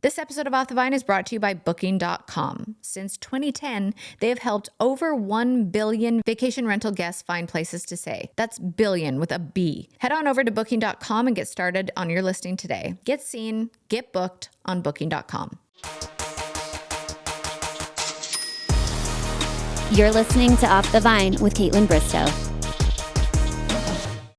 This episode of Off the Vine is brought to you by Booking.com. Since 2010, they have helped over 1 billion vacation rental guests find places to stay. That's billion with a B. Head on over to Booking.com and get started on your listing today. Get seen, get booked on Booking.com. You're listening to Off the Vine with Kaitlyn Bristowe.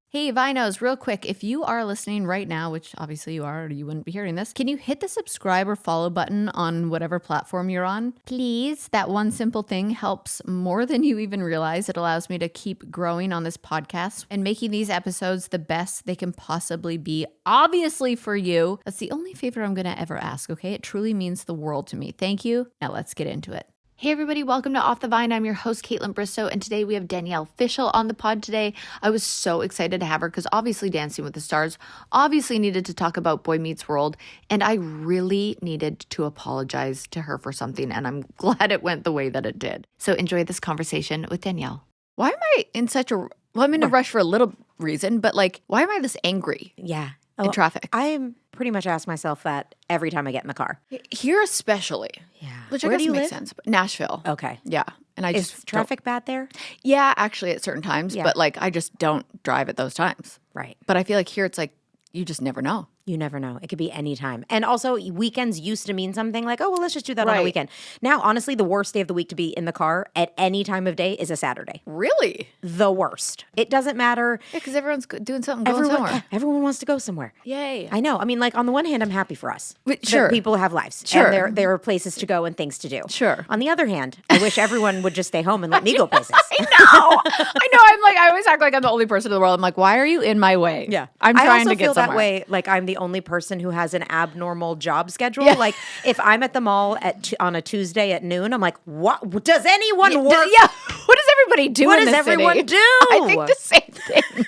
Hey, Vinos, real quick, if you are listening right now, which obviously you are or you wouldn't be hearing this, can you hit the subscribe or follow button on whatever platform you're on? Please. That one simple thing helps more than you even realize. It allows me to keep growing on this podcast and making these episodes the best they can possibly be, obviously for you. That's the only favor I'm going to ever ask, okay? It truly means the world to me. Thank you. Now let's get into it. Hey everybody, welcome to Off the Vine. I'm your host, Kaitlyn Bristowe, and today we have Danielle Fishel on the pod today. I was so excited to have her because obviously Dancing with the Stars obviously needed to talk about Boy Meets World, and I really needed to apologize to her for something, and I'm glad it went the way that it did. So enjoy this conversation with Danielle. Why am I in such a, I'm in a rush for a little reason, but like, why am I this angry in traffic? I pretty much ask myself that every time I get in the car. Here especially. Yeah. Which Where I do guess you makes live? sense. But Nashville. Okay. Yeah. And I Is just traffic bad there? Yeah, actually at certain times, Yeah. but like I just don't drive at those times. Right. But I feel like here it's like you just never know. You never know. It could be any time. And also, weekends used to mean something like, oh, well, let's just do that on a Right. weekend. Now, honestly, the worst day of the week to be in the car at any time of day is a Saturday. Really? The worst. It doesn't matter. Yeah, because everyone's doing something, going somewhere. Everyone wants to go somewhere. Yay. I know. I mean, like, on the one hand, I'm happy for us. But sure. That people have lives. Sure. And there are places to go and things to do. Sure. On the other hand, I wish everyone would just stay home and let me go places. I know. I'm like, I always act like I'm the only person in the world. I'm like, why are you in my way? Yeah. I'm I trying also to get feel somewhere. that way, like I'm the only person who has an abnormal job schedule. Yeah. Like if I'm at the mall on a Tuesday at noon, I'm like, what? Does anyone work? Yeah. What does everybody do What in does this everyone city? do? I think the same thing.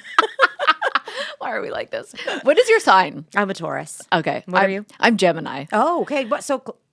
Why are we like this? What is your sign? I'm a Taurus. Okay. What are you? I'm Gemini. Oh, okay.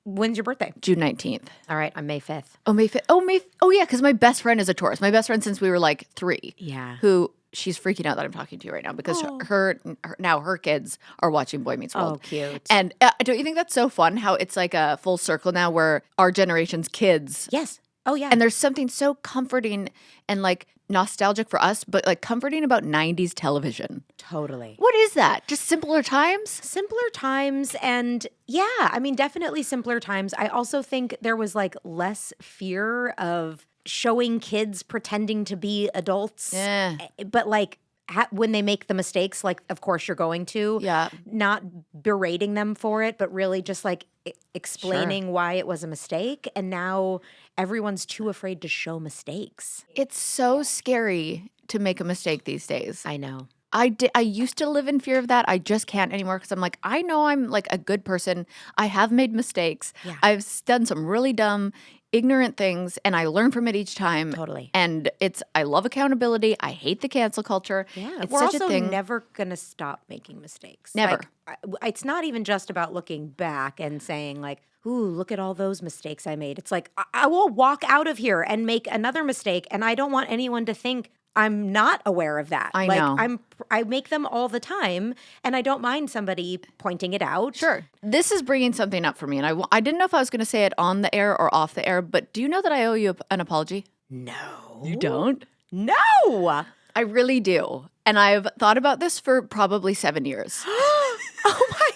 When's your birthday? June 19th. All right, I'm May 5th. Oh, May 5th. Oh, yeah, because my best friend is a Taurus. My best friend since we were like 3. Yeah. Who she's freaking out that I'm talking to you right now because her kids are watching Boy Meets World. Oh, cute. And don't you think that's so fun how it's like a full circle now where our generation's kids. Yes. Oh, yeah. And there's something so comforting and like nostalgic for us, but like comforting about 90s television. Totally. What is that? Just simpler times? Simpler times, and yeah, I mean, definitely simpler times. I also think there was like less fear of showing kids pretending to be adults. Yeah. But like when they make the mistakes, like of course you're going to. Yeah. Not berating them for it, but really just like explaining why it was a mistake. And now everyone's too afraid to show mistakes. It's so scary to make a mistake these days. I know. I used to live in fear of that. I just can't anymore because I'm like, I know I'm like a good person. I have made mistakes. Yeah. I've done some really dumb, ignorant things, and I learn from it each time. Totally. And I love accountability. I hate the cancel culture. Yeah, It's we're such also a thing. never going to stop making mistakes. Never. Like, it's not even just about looking back and saying like, ooh, look at all those mistakes I made. It's like, I will walk out of here and make another mistake, and I don't want anyone to think I'm not aware of that. I like, know. I make them all the time, and I don't mind somebody pointing it out. Sure. This is bringing something up for me, and I didn't know if I was going to say it on the air or off the air, but do you know that I owe you an apology? No. You don't? No. I really do. And I've thought about this for probably 7 years. Oh my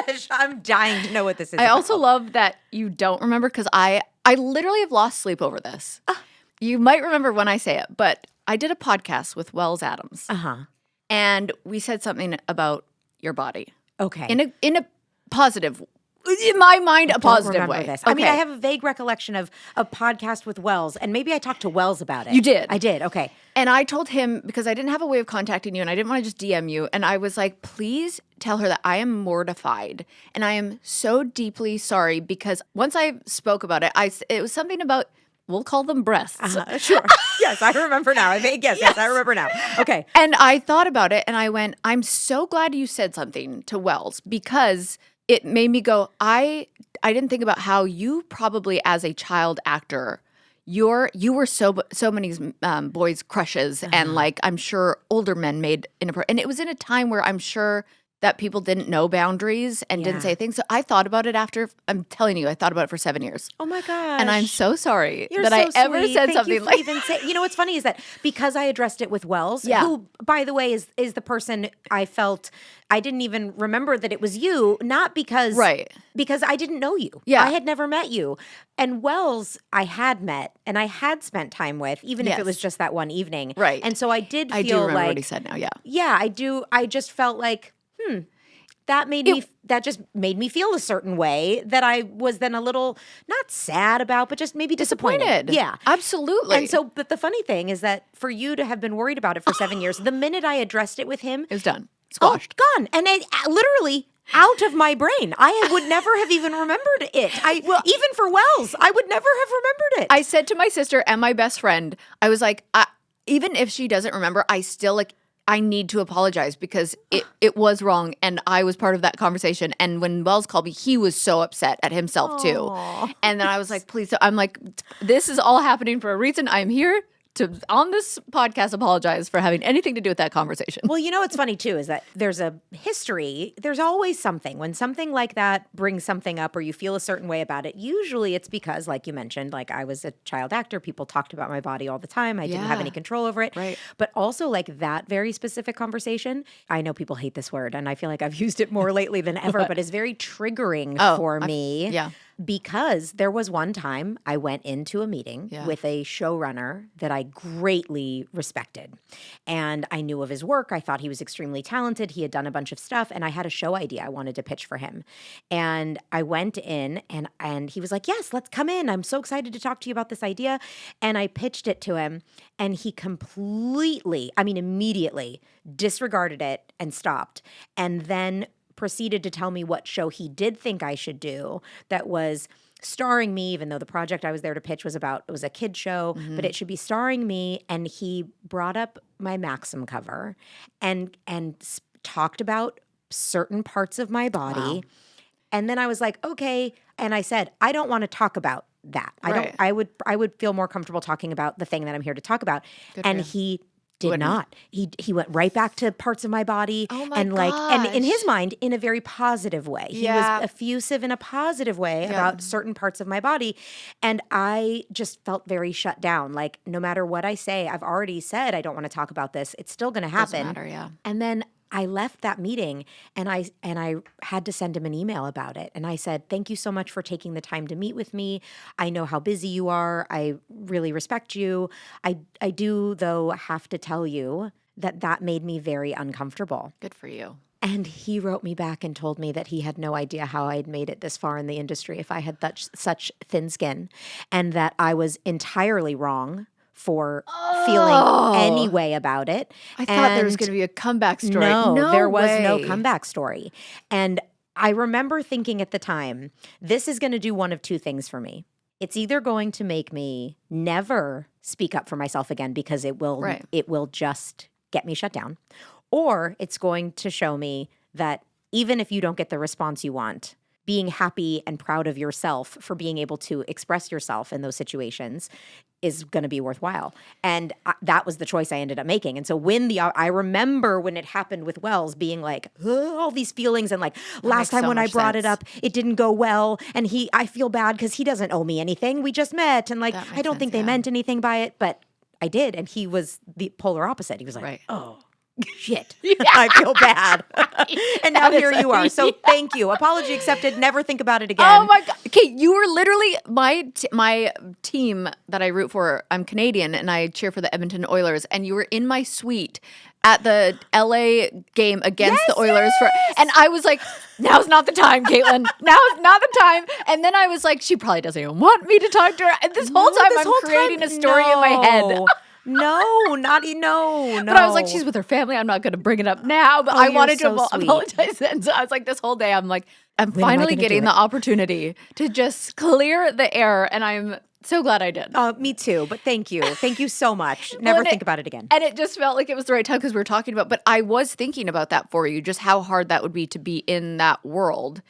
gosh. I'm dying to know what this is. I about. also love that you don't remember because I literally have lost sleep over this. You might remember when I say it, but I did a podcast with Wells Adams. Uh-huh. And we said something about your body. Okay. In a positive, in my mind, a positive remember way. this. I mean, I have a vague recollection of a podcast with Wells, and maybe I talked to Wells about it. You did. I did. Okay. And I told him, because I didn't have a way of contacting you and I didn't want to just DM you. And I was like, please tell her that I am mortified. And I am so deeply sorry because once I spoke about it, it was something about, we'll call them breasts. Sure. Yes, I remember now. Yes, I remember now. Okay. And I thought about it and I went, I'm so glad you said something to Wells because it made me go, I didn't think about how you probably as a child actor, you were so many boys' crushes and like I'm sure older men made inappropriate. And it was in a time where I'm sure that people didn't know boundaries and didn't Yeah. say things. So I thought about it after, I'm telling you, I thought about it for 7 years. Oh my gosh. And I'm so sorry You're that so I ever sweet. said Thank something you for like even you know what's funny is that because I addressed it with Wells, Yeah. who, by the way, is the person I felt I didn't even remember that it was you, not because because I didn't know you. Yeah. I had never met you. And Wells I had met and I had spent time with, even if it was Yes. just that one evening. Right. And so I did feel I do remember like what he said now, yeah. Yeah, I do. I just felt like, that just made me feel a certain way that I was then a little not sad about, but just maybe disappointed. Yeah. Absolutely. And so, but the funny thing is that for you to have been worried about it for 7 years, the minute I addressed it with him, it was done. Squashed. gone. And it literally out of my brain. I would never have even remembered it. Even for Wells, I would never have remembered it. I said to my sister and my best friend, I was like, even if she doesn't remember, I still I need to apologize because it was wrong and I was part of that conversation. And when Wells called me, he was so upset at himself too. And then I was like, please, I'm like, this is all happening for a reason. I'm here to, on this podcast, apologize for having anything to do with that conversation. Well, you know what's funny too is that there's a history. There's always something. When something like that brings something up or you feel a certain way about it, usually it's because, like you mentioned, like I was a child actor. People talked about my body all the time. I didn't have any control over it. Right. But also like that very specific conversation, I know people hate this word and I feel like I've used it more lately than ever, but it's very triggering for me. Yeah. Because there was one time I went into a meeting with a showrunner that I greatly respected. And I knew of his work. I thought he was extremely talented. He had done a bunch of stuff. And I had a show idea I wanted to pitch for him. And I went in and he was like, yes, let's come in. I'm so excited to talk to you about this idea. And I pitched it to him. And he immediately disregarded it and stopped. And then proceeded to tell me what show he did think I should do that was starring me, even though the project I was there to pitch was it was a kid show, but it should be starring me. And he brought up my Maxim cover and talked about certain parts of my body. Wow. And then I was like, okay. And I said, I don't want to talk about that. I would feel more comfortable talking about the thing that I'm here to talk about. And he did not. He went right back to parts of my body and in his mind in a very positive way. He was effusive in a positive way about certain parts of my body. And I just felt very shut down. Like no matter what I say, I've already said I don't want to talk about this. It's still going to happen. Doesn't matter, yeah. And then I left that meeting and I had to send him an email about it. And I said, thank you so much for taking the time to meet with me. I know how busy you are. I really respect you. I do, though, have to tell you that made me very uncomfortable. Good for you. And he wrote me back and told me that he had no idea how I'd made it this far in the industry if I had such thin skin and that I was entirely wrong for feeling any way about it. I thought there was going to be a comeback story. No, there was way. no comeback story. And I remember thinking at the time, this is going to do one of two things for me. It's either going to make me never speak up for myself again because it will just get me shut down, or it's going to show me that even if you don't get the response you want, being happy and proud of yourself for being able to express yourself in those situations is going to be worthwhile. And that was the choice I ended up making. And so I remember when it happened with Wells being like, all these feelings and like last time when I brought it up, it didn't go well. And I feel bad because he doesn't owe me anything. We just met. And like, I don't think they meant anything by it, but I did. And he was the polar opposite. He was like, oh, shit. I feel bad. And now here you are. So thank you. Apology accepted. Never think about it again. Oh my God. Okay, you were literally my team that I root for. I'm Canadian and I cheer for the Edmonton Oilers. And you were in my suite at the LA game against the Oilers and I was like, now's not the time, Kaitlyn. Now's not the time. And then I was like, she probably doesn't even want me to talk to her. And this whole time I'm creating a story in my head. No. But I was like, she's with her family. I'm not going to bring it up now. But I wanted to apologize. And so I was like, this whole day, I'm like, I'm finally getting the opportunity to just clear the air. And I'm So glad I did. Me too, but thank you. Thank you so much. Well, Never and think about it again. And it just felt like it was the right time because we were talking about, but I was thinking about that for you, just how hard that would be to be in that world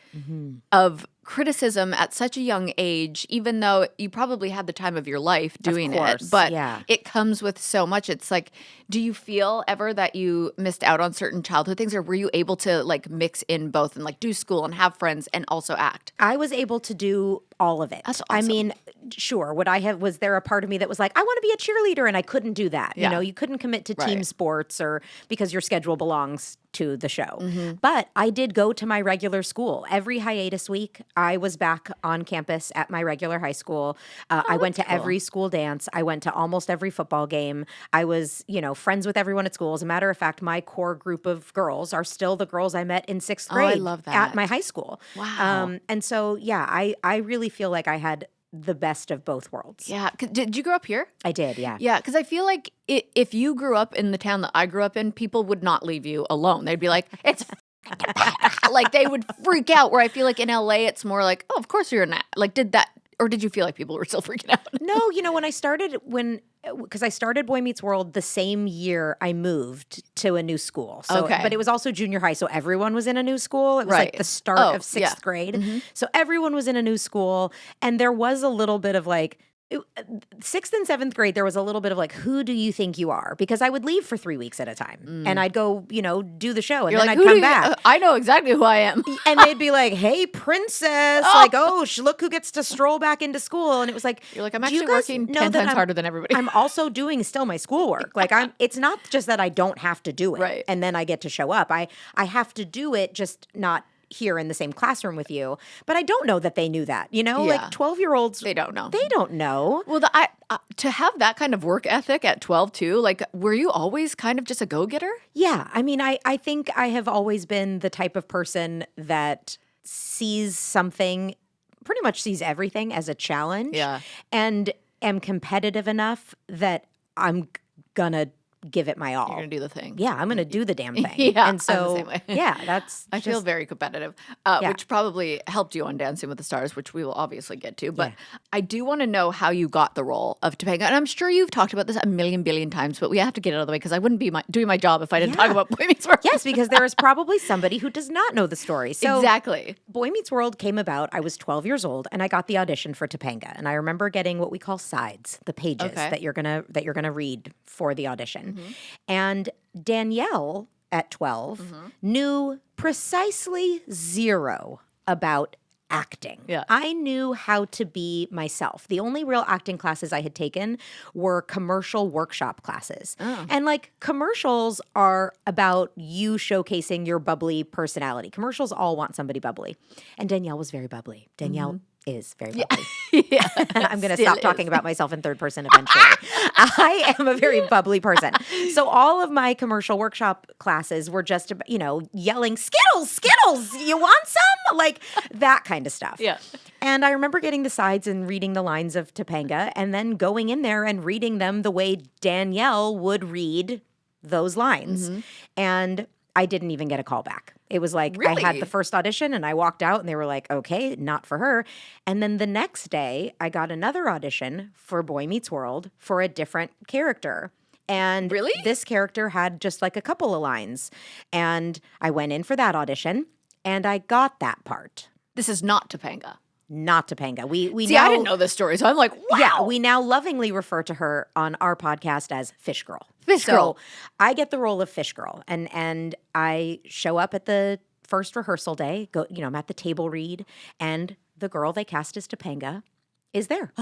of criticism at such a young age, even though you probably had the time of your life doing it. But it comes with so much. It's like, do you feel ever that you missed out on certain childhood things, or were you able to like mix in both and like do school and have friends and also act? I was able to do all of it. That's awesome. I mean, sure. Was there a part of me that was like, I want to be a cheerleader, and I couldn't do that. Yeah. You know, you couldn't commit to team sports or because your schedule belongs to the show. But I did go to my regular school. Every hiatus week, I was back on campus at my regular high school. I went to every school dance. I went to almost every football game. I was, friends with everyone at school. As a matter of fact, my core group of girls are still the girls I met in 6th grade I love that. at my high school. Wow. And so, yeah, I really feel like I had the best of both worlds. Yeah. Did you grow up here? I did, yeah. Yeah, because I feel like if you grew up in the town that I grew up in, people would not leave you alone. They'd be like, it's like they would freak out. Where I feel like in LA, it's more like, oh, of course you're not. Like, or did you feel like people were still freaking out? No, because I started Boy Meets World the same year I moved to a new school. So, but it was also junior high, so everyone was in a new school. It was like the start of 6th grade. So everyone was in a new school, and there was a little bit of like, 6th and 7th grade, there was a little bit of like, who do you think you are? Because I would leave for 3 weeks at a time, and I'd go, do the show, and then I'd come back. I know exactly who I am. And they'd be like, hey, princess, like, look who gets to stroll back into school. And it was like, you're like, I'm actually working 10 times harder than everybody. I'm also doing still my schoolwork. Like, it's not just that I don't have to do it, and then I get to show up. I have to do it, just not here in the same classroom with you. But I don't know that they knew that, like 12-year-olds. They don't know. They don't know. Well, to have that kind of work ethic at 12 too, like, were you always kind of just a go-getter? Yeah. I mean, I think I have always been the type of person that sees something, pretty much sees everything as a challenge. Yeah. And am competitive enough that I'm gonna give it my all. You're going to do the thing. Yeah, I'm going to do the damn thing. Yeah, and so, I'm the same way. yeah, I feel very competitive, which probably helped you on Dancing with the Stars, which we will obviously get to. But I do want to know how you got the role of Topanga. And I'm sure you've talked about this a million billion times, but we have to get it out of the way because I wouldn't be doing my job if I didn't talk about Boy Meets World. Yes, because there is probably somebody who does not know the story. So exactly. Boy Meets World came about, I was 12 years old, and I got the audition for Topanga. And I remember getting what we call sides, the pages that you're gonna read for the audition. And Danielle at 12 knew precisely zero about acting. Yeah. I knew how to be myself. The only real acting classes I had taken were commercial workshop classes. And like, commercials are about you showcasing your bubbly personality. Commercials all want somebody bubbly. And Danielle was very bubbly. Danielle is very bubbly. Yeah. I'm going to stop talking about myself in third person eventually. I am a very bubbly person. So all of my commercial workshop classes were just, yelling, Skittles, Skittles, you want some? Like that kind of stuff. Yeah. And I remember getting the sides and reading the lines of Topanga and then going in there and reading them the way Danielle would read those lines. And I didn't even get a call back. It was like, really? I had the first audition and I walked out and they were like, okay, not for her. And then the next day I got another audition for Boy Meets World for a different character. And really? This character had just like a couple of lines. And I went in for that audition and I got that part. This is not Topanga. Not Topanga. We See, now, I didn't know this story, so I'm like, wow. Yeah, we now lovingly refer to her on our podcast as Fish Girl. Fish Girl. So I get the role of Fish Girl, and I show up at the first rehearsal day. I'm at the table read, and the girl they cast as Topanga is there,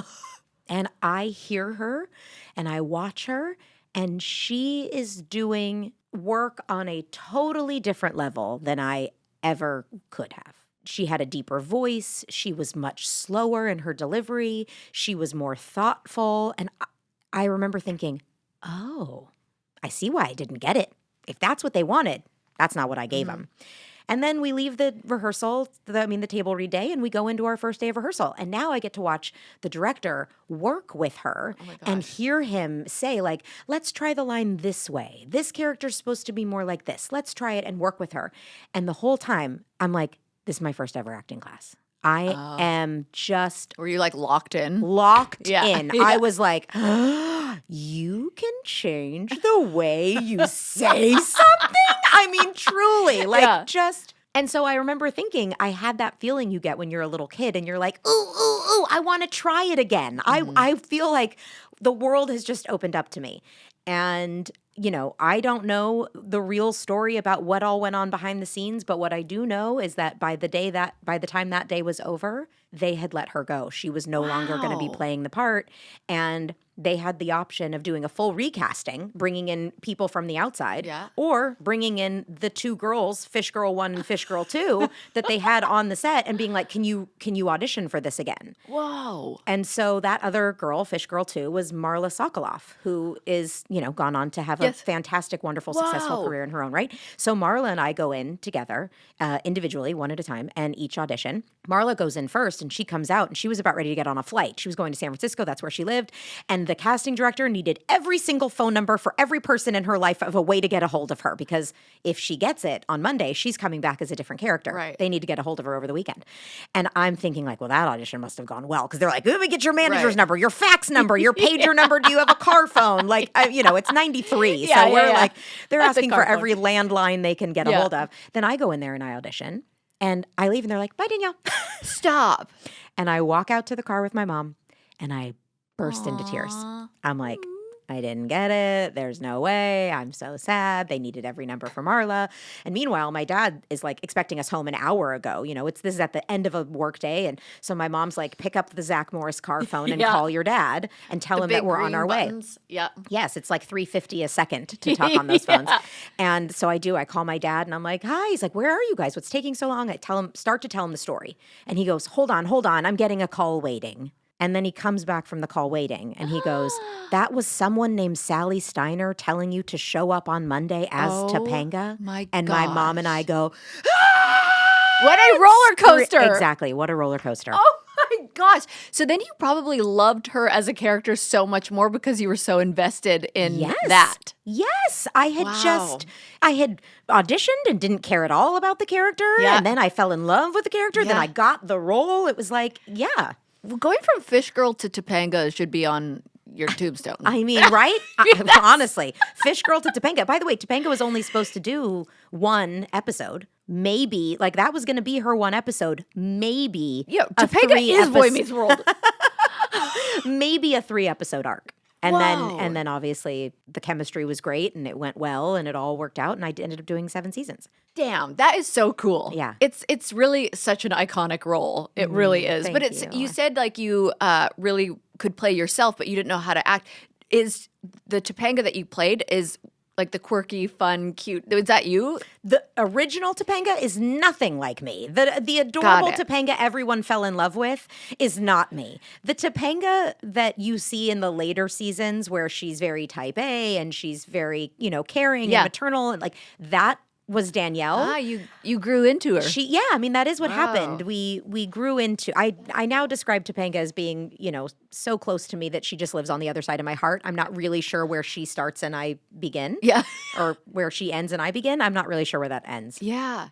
and I hear her, and I watch her, and she is doing work on a totally different level than I ever could have. She had a deeper voice. She was much slower in her delivery. She was more thoughtful. And I remember thinking, oh, I see why I didn't get it. If that's what they wanted, that's not what I gave them. And then we leave the rehearsal, the table read day, and we go into our first day of rehearsal. And now I get to watch the director work with her and hear him say, like, let's try the line this way. This character's supposed to be more like this. Let's try it and work with her. And the whole time, I'm like, this is my first ever acting class. I am just Were you like locked in? locked Yeah. in. Yeah. I was like, you can change the way you say something? I mean, truly, like Yeah. just. And so I remember thinking, I had that feeling you get when you're a little kid and you're like, ooh, ooh, ooh, I want to try it again. I feel like the world has just opened up to me. And, you know, I don't know the real story about what all went on behind the scenes, but what I do know is that by the time that day was over, they had let her go. She was no longer going to be Wow. playing the part. And they had the option of doing a full recasting, bringing in people from the outside, Yeah. or bringing in the two girls, Fish Girl 1 and Fish Girl 2, that they had on the set and being like, can you audition for this again? Whoa. And so that other girl, Fish Girl 2, was Marla Sokoloff, who is, you know, gone on to have a Yes. fantastic, wonderful, successful Wow. career in her own right. So Marla and I go in together, individually, one at a time, and each audition. Marla goes in first, and she comes out, and she was about ready to get on a flight. She was going to San Francisco. That's where she lived. And the casting director needed every single phone number for every person in her life of a way to get a hold of her, because if she gets it on Monday, she's coming back as a different character. Right. They need to get a hold of her over the weekend. And I'm thinking like, well, that audition must have gone well, because they're like, let me get your manager's Right. number, your fax number, your pager number. Do you have a car phone? Like, you know, it's 93. Yeah, so yeah, we're yeah. like, they're That's a asking car for phone. every landline they can get a Yeah. hold of. Then I go in there and I audition. And I leave and they're like, bye, Danielle. Stop. And I walk out to the car with my mom and I burst into tears. Aw. I'm like, I didn't get it. There's no way. I'm so sad. They needed every number for Marla. And meanwhile, my dad is like expecting us home an hour ago. You know, this is at the end of a work day. And so my mom's like, pick up the Zach Morris car phone and Yeah. call your dad and tell The him big that we're on green our way. buttons. Yeah. Yes, it's like $3.50 a second to talk on those phones. And so I do. I call my dad and I'm like, hi. He's like, where are you guys? What's taking so long? I start to tell him the story. And he goes, hold on. I'm getting a call waiting. And then he comes back from the call waiting and he goes, that was someone named Sally Steiner telling you to show up on Monday as Oh, Topanga? my And my mom and I go, What a roller coaster. Exactly. What a roller coaster. Oh my gosh. So then you probably loved her as a character so much more because you were so invested in Yes. that. Yes. I had Wow. I had auditioned and didn't care at all about the character. Yeah. And then I fell in love with the character. Then Yeah. I got the role. It was like, yeah. Well, going from Fish Girl to Topanga should be on your tombstone. I mean, right? Honestly, Fish Girl to Topanga. By the way, Topanga was only supposed to do one episode. Maybe, like that was going to be her one episode. Maybe. Yeah, a Topanga is Boy Meets World. maybe a 3-episode arc. And Whoa. then obviously the chemistry was great and it went well and it all worked out and I ended up doing 7 seasons. Damn, that is so cool. Yeah. It's really such an iconic role. It really is. But thank it's you. you said like you really could play yourself, but you didn't know how to act. Is the Topanga that you played is like the quirky, fun, cute? Is that you? The original Topanga is nothing like me. The adorable it. Topanga everyone fell in love with is not me. The Topanga that you see in the later seasons where she's very type A and she's very, caring Yeah. and maternal and like that was Danielle. You grew into her. I mean that is what Wow. happened. We grew into I now describe Topanga as being, so close to me that she just lives on the other side of my heart. I'm not really sure where she starts and I begin. Yeah. Or where she ends and I begin. I'm not really sure where that ends. Yeah.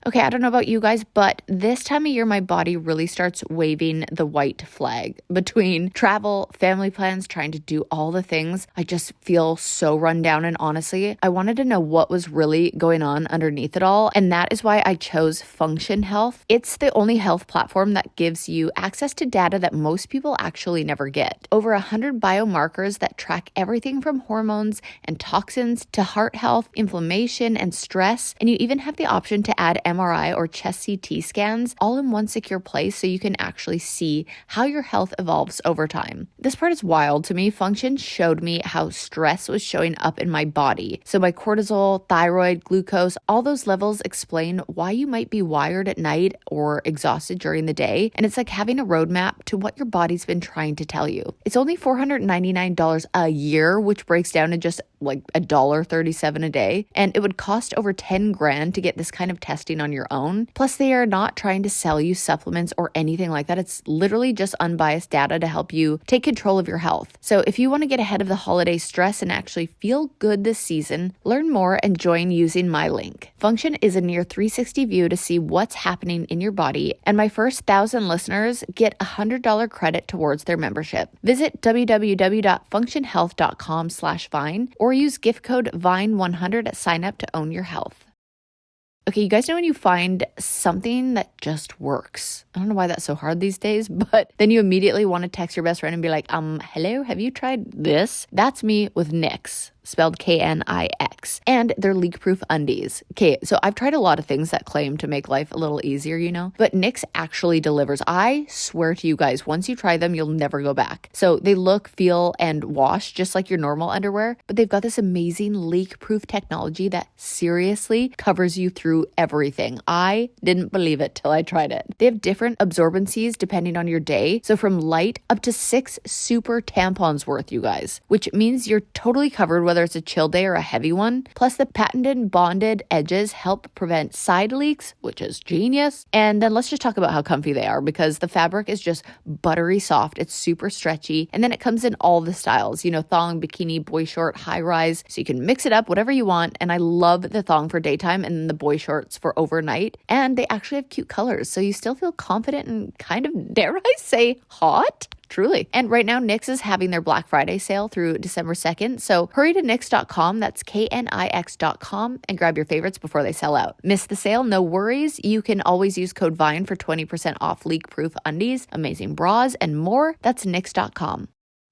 Okay, I don't know about you guys, but this time of year, my body really starts waving the white flag. Between travel, family plans, trying to do all the things, I just feel so run down. And honestly, I wanted to know what was really going on underneath it all. And that is why I chose Function Health. It's the only health platform that gives you access to data that most people actually never get. Over 100 biomarkers that track everything from hormones and toxins to heart health, inflammation, and stress. And you even have the option to add MRI or chest CT scans all in one secure place so you can actually see how your health evolves over time. This part is wild to me. Function showed me how stress was showing up in my body. So my cortisol, thyroid, glucose, all those levels explain why you might be wired at night or exhausted during the day. And it's like having a roadmap to what your body's been trying to tell you. It's only $499 a year, which breaks down to just like $1.37 a day. And it would cost over 10 grand to get this kind of testing on your own. Plus, they are not trying to sell you supplements or anything like that. It's literally just unbiased data to help you take control of your health. So if you want to get ahead of the holiday stress and actually feel good this season, learn more and join using my link. Function is a near 360 view to see what's happening in your body, and my first 1,000 listeners get $100 credit towards their membership. Visit www.functionhealth.com/Vine or use gift code VINE100 at sign up to own your health. Okay, you guys know when you find something that just works? I don't know why that's so hard these days, but then you immediately want to text your best friend and be like, hello, have you tried this? That's me with Knix, spelled Knix, and they're leak-proof undies. Okay, so I've tried a lot of things that claim to make life a little easier, you know, but Knix actually delivers. I swear to you guys, once you try them, you'll never go back. So they look, feel, and wash just like your normal underwear, but they've got this amazing leak-proof technology that seriously covers you through everything. I didn't believe it till I tried it. They have different absorbencies depending on your day, so from light up to 6 super tampons worth, you guys, which means you're totally covered whether it's a chill day or a heavy one. Plus, the patented bonded edges help prevent side leaks, which is genius. And then let's just talk about how comfy they are, because the fabric is just buttery soft. It's super stretchy. And then it comes in all the styles, you know, thong, bikini, boy short, high rise. So you can mix it up, whatever you want. And I love the thong for daytime and the boy shorts for overnight. And they actually have cute colors, so you still feel confident and kind of, dare I say, hot? Truly. And right now, Knix is having their Black Friday sale through December 2nd. So hurry to Knix.com, that's KNIX.com, and grab your favorites before they sell out. Miss the sale? No worries. You can always use code VINE for 20% off leak-proof undies, amazing bras, and more. That's Knix.com.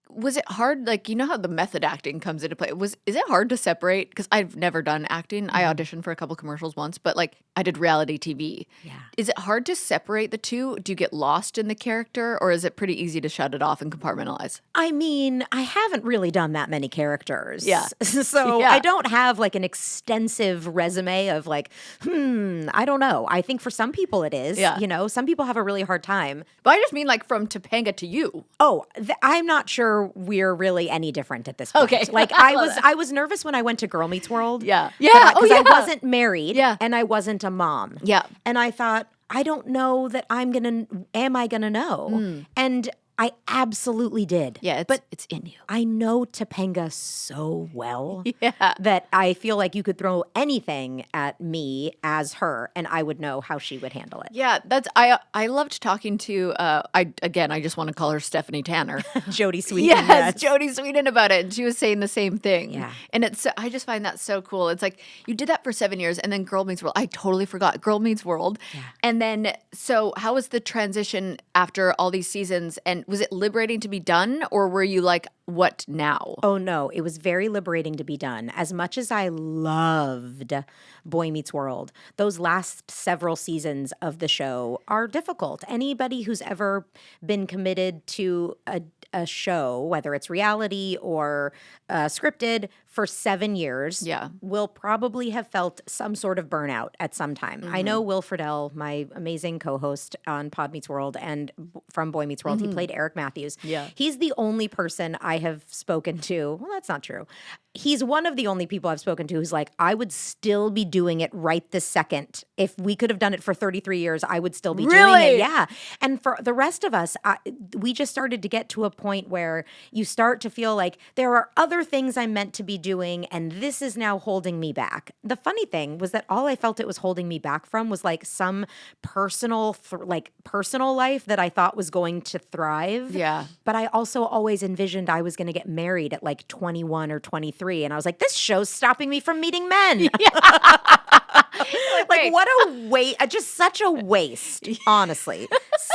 Was it hard? Like, you know how the method acting comes into play. Is it hard to separate? Because I've never done acting. I auditioned for a couple commercials once, but like I did reality TV. Yeah. Is it hard to separate the two? Do you get lost in the character, or is it pretty easy to shut it off and compartmentalize? I mean, I haven't really done that many characters. Yeah. So Yeah. I don't have like an extensive resume of like, I don't know. I think for some people it is. Yeah. You know, some people have a really hard time. But I just mean like from Topanga to you. Oh, I'm not sure we're really any different at this point. Okay. Like I was nervous when I went to Girl Meets World. Yeah. Yeah. Because I wasn't married. Yeah. And I wasn't a mom. Yeah. And I thought, I don't know that am I going to know? And I absolutely did. Yeah, but it's in you. I know Topanga so well Yeah. that I feel like you could throw anything at me as her and I would know how she would handle it. Yeah, I loved talking to I just want to call her Stephanie Tanner. Jodie Sweetin. Yes, Jodie Sweetin about it. And she was saying the same thing. Yeah. And I just find that so cool. It's like you did that for 7 years and then Girl Meets World. I totally forgot Girl Meets World. Yeah. And then so how was the transition after all these seasons, and was it liberating to be done, or were you like, what now? Oh, no. It was very liberating to be done. As much as I loved Boy Meets World, those last several seasons of the show are difficult. Anybody who's ever been committed to a show, whether it's reality or scripted, for 7 years will probably have felt some sort of burnout at some time. I know Will Friedle, my amazing co-host on Pod Meets World and from Boy Meets World, he played Eric Matthews. Yeah. He's the only person I have spoken to. Well, that's not true. He's one of the only people I've spoken to who's like, I would still be doing it right this second. If we could have done it for 33 years, I would still be doing it. Yeah. And for the rest of us, we just started to get to a point where you start to feel like there are other things I'm meant to be doing, and this is now holding me back. The funny thing was that all I felt it was holding me back from was like some personal life that I thought was going to thrive. Yeah. But I also always envisioned I was going to get married at like 21 or 23. And I was like, this show's stopping me from meeting men. Like, what a waste. Just such a waste, honestly.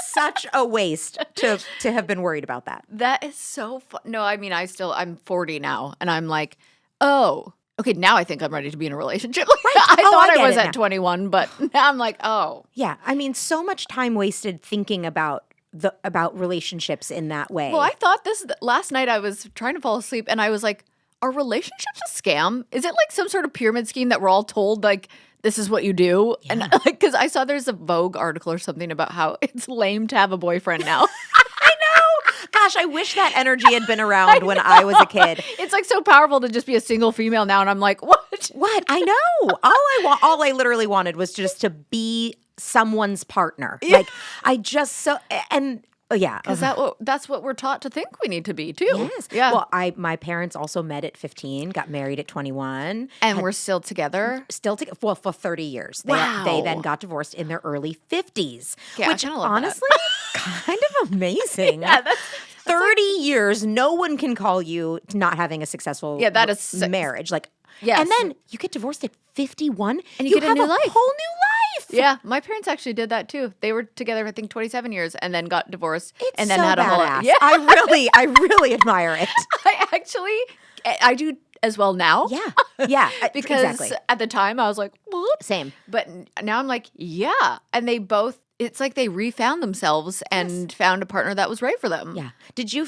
Such a waste to have been worried about that. That is so fun. No, I mean, I'm 40 now, and I'm like, oh, okay, now I think I'm ready to be in a relationship. I thought I was at 21, but now I'm like, oh. Yeah, I mean, so much time wasted thinking about relationships in that way. Well, I thought this last night. I was trying to fall asleep, and I was like, are relationships a scam? Is it like some sort of pyramid scheme that we're all told, like, this is what you do? Yeah. And because I saw there's a Vogue article or something about how it's lame to have a boyfriend now. I know. gosh, I wish that energy had been around when I was a kid. It's like so powerful to just be a single female now. And I'm like, what? What? I know. All I literally wanted was just to be someone's partner. Like I just yeah. Because that's what we're taught to think we need to be too. Yes. Yeah. Well, my parents also met at 15, got married at 21. And we're still together? Still together, well, for 30 years. Wow. They then got divorced in their early 50s, Okay, which I kinda love that. honestly, kind of amazing. Yeah, that's 30 years, no one can call you not having a successful that is marriage. Like, Yes. And then you get divorced at 51 and you get have a new life. whole new life. Yeah, my parents actually did that too. They were together, I think, 27 years, and then got divorced, It's and then so had a whole. badass. Yeah, I really admire it. I do as well now. Yeah, because exactly. at the time I was like, what? Same. But now I'm like, yeah, and they both. It's like they refound themselves and found a partner that was right for them. Yeah.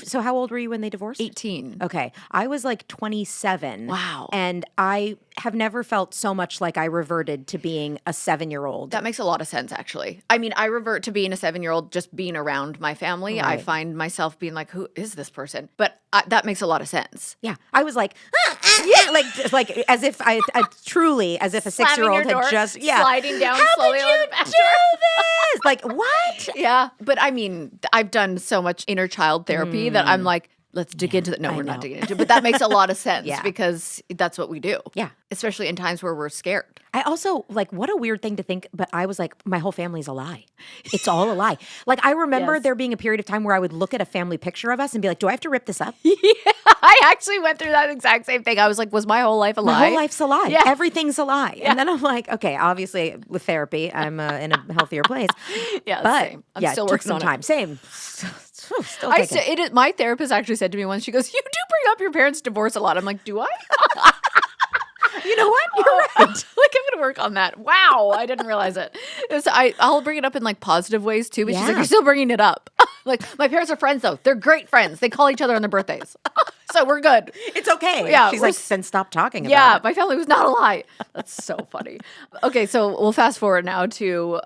So how old were you when they divorced? 18. Okay. I was like 27. Wow. And I have never felt so much like I reverted to being a 7-year-old. That makes a lot of sense, actually. I mean, I revert to being a 7-year-old just being around my family. I Right. find myself being like, who is this person? But that makes a lot of sense. Yeah. I was like, like as if I truly, as if a Slamming 6-year-old your door, had just, sliding down How slowly could on you the back do door? this? Like, what? Yeah. But I mean, I've done so much inner child therapy that I'm like, let's dig into that. No, I we're know. not digging into it. But that makes a lot of sense Yeah. because that's what we do. Yeah. Especially in times where we're scared. I also, like, what a weird thing to think, but I was like, my whole family's a lie. It's all a lie. Like, I remember Yes. there being a period of time where I would look at a family picture of us and be like, do I have to rip this up? I actually went through that exact same thing. I was like, was my whole life a lie? My whole life's a lie. Yeah. Everything's a lie. And then I'm like, okay, obviously with therapy, I'm in a healthier place. Yeah, But same. I'm yeah, still took working some on time. it. Same. Still taking. My therapist actually said to me once, she goes, you do bring up your parents' divorce a lot. I'm like, do I? You know what? You're right. Like, I'm going to work on that. Wow. I didn't realize it. So I'll bring it up in like positive ways too, but she's like, Yeah. you're still bringing it up. Like, my parents are friends though. They're great friends. They call each other on their birthdays. So we're good. It's okay. Yeah, She's we're like, then stop talking Yeah, about it. my family was not a lie. That's so funny. Okay, so we'll fast forward now to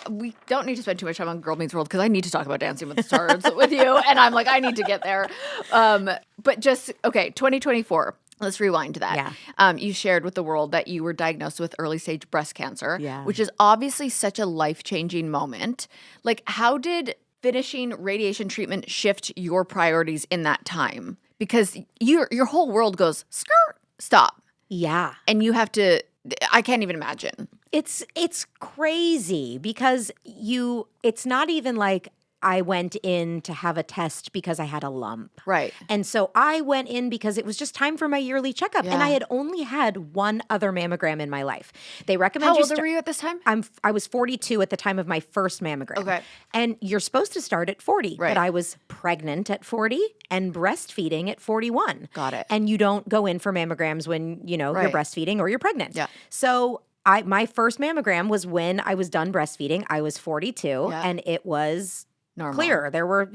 we don't need to spend too much time on Girl Meets World because I need to talk about Dancing with the Stars with you, and I'm like, I need to get there. But just 2024. Let's rewind to that. Yeah. You shared with the world that you were diagnosed with early stage breast cancer, Yeah. which is obviously such a life-changing moment. Like, how did finishing radiation treatment shift your priorities in that time? Because your whole world goes, stop. Yeah. And you have to, I can't even imagine. It's crazy because it's not even like I went in to have a test because I had a lump. Right. And so I went in because it was just time for my yearly checkup. And Yeah. I had only had one other mammogram in my life. They recommend How you old were you at this time? I was 42 at the time of my first mammogram. Okay. And you're supposed to start at 40. Right. But I was pregnant at 40 and breastfeeding at 41. Got it. And you don't go in for mammograms when, you're Right. breastfeeding or you're pregnant. Yeah. So my first mammogram was when I was done breastfeeding. I was 42 Yeah. and it was Normal. clear. There were,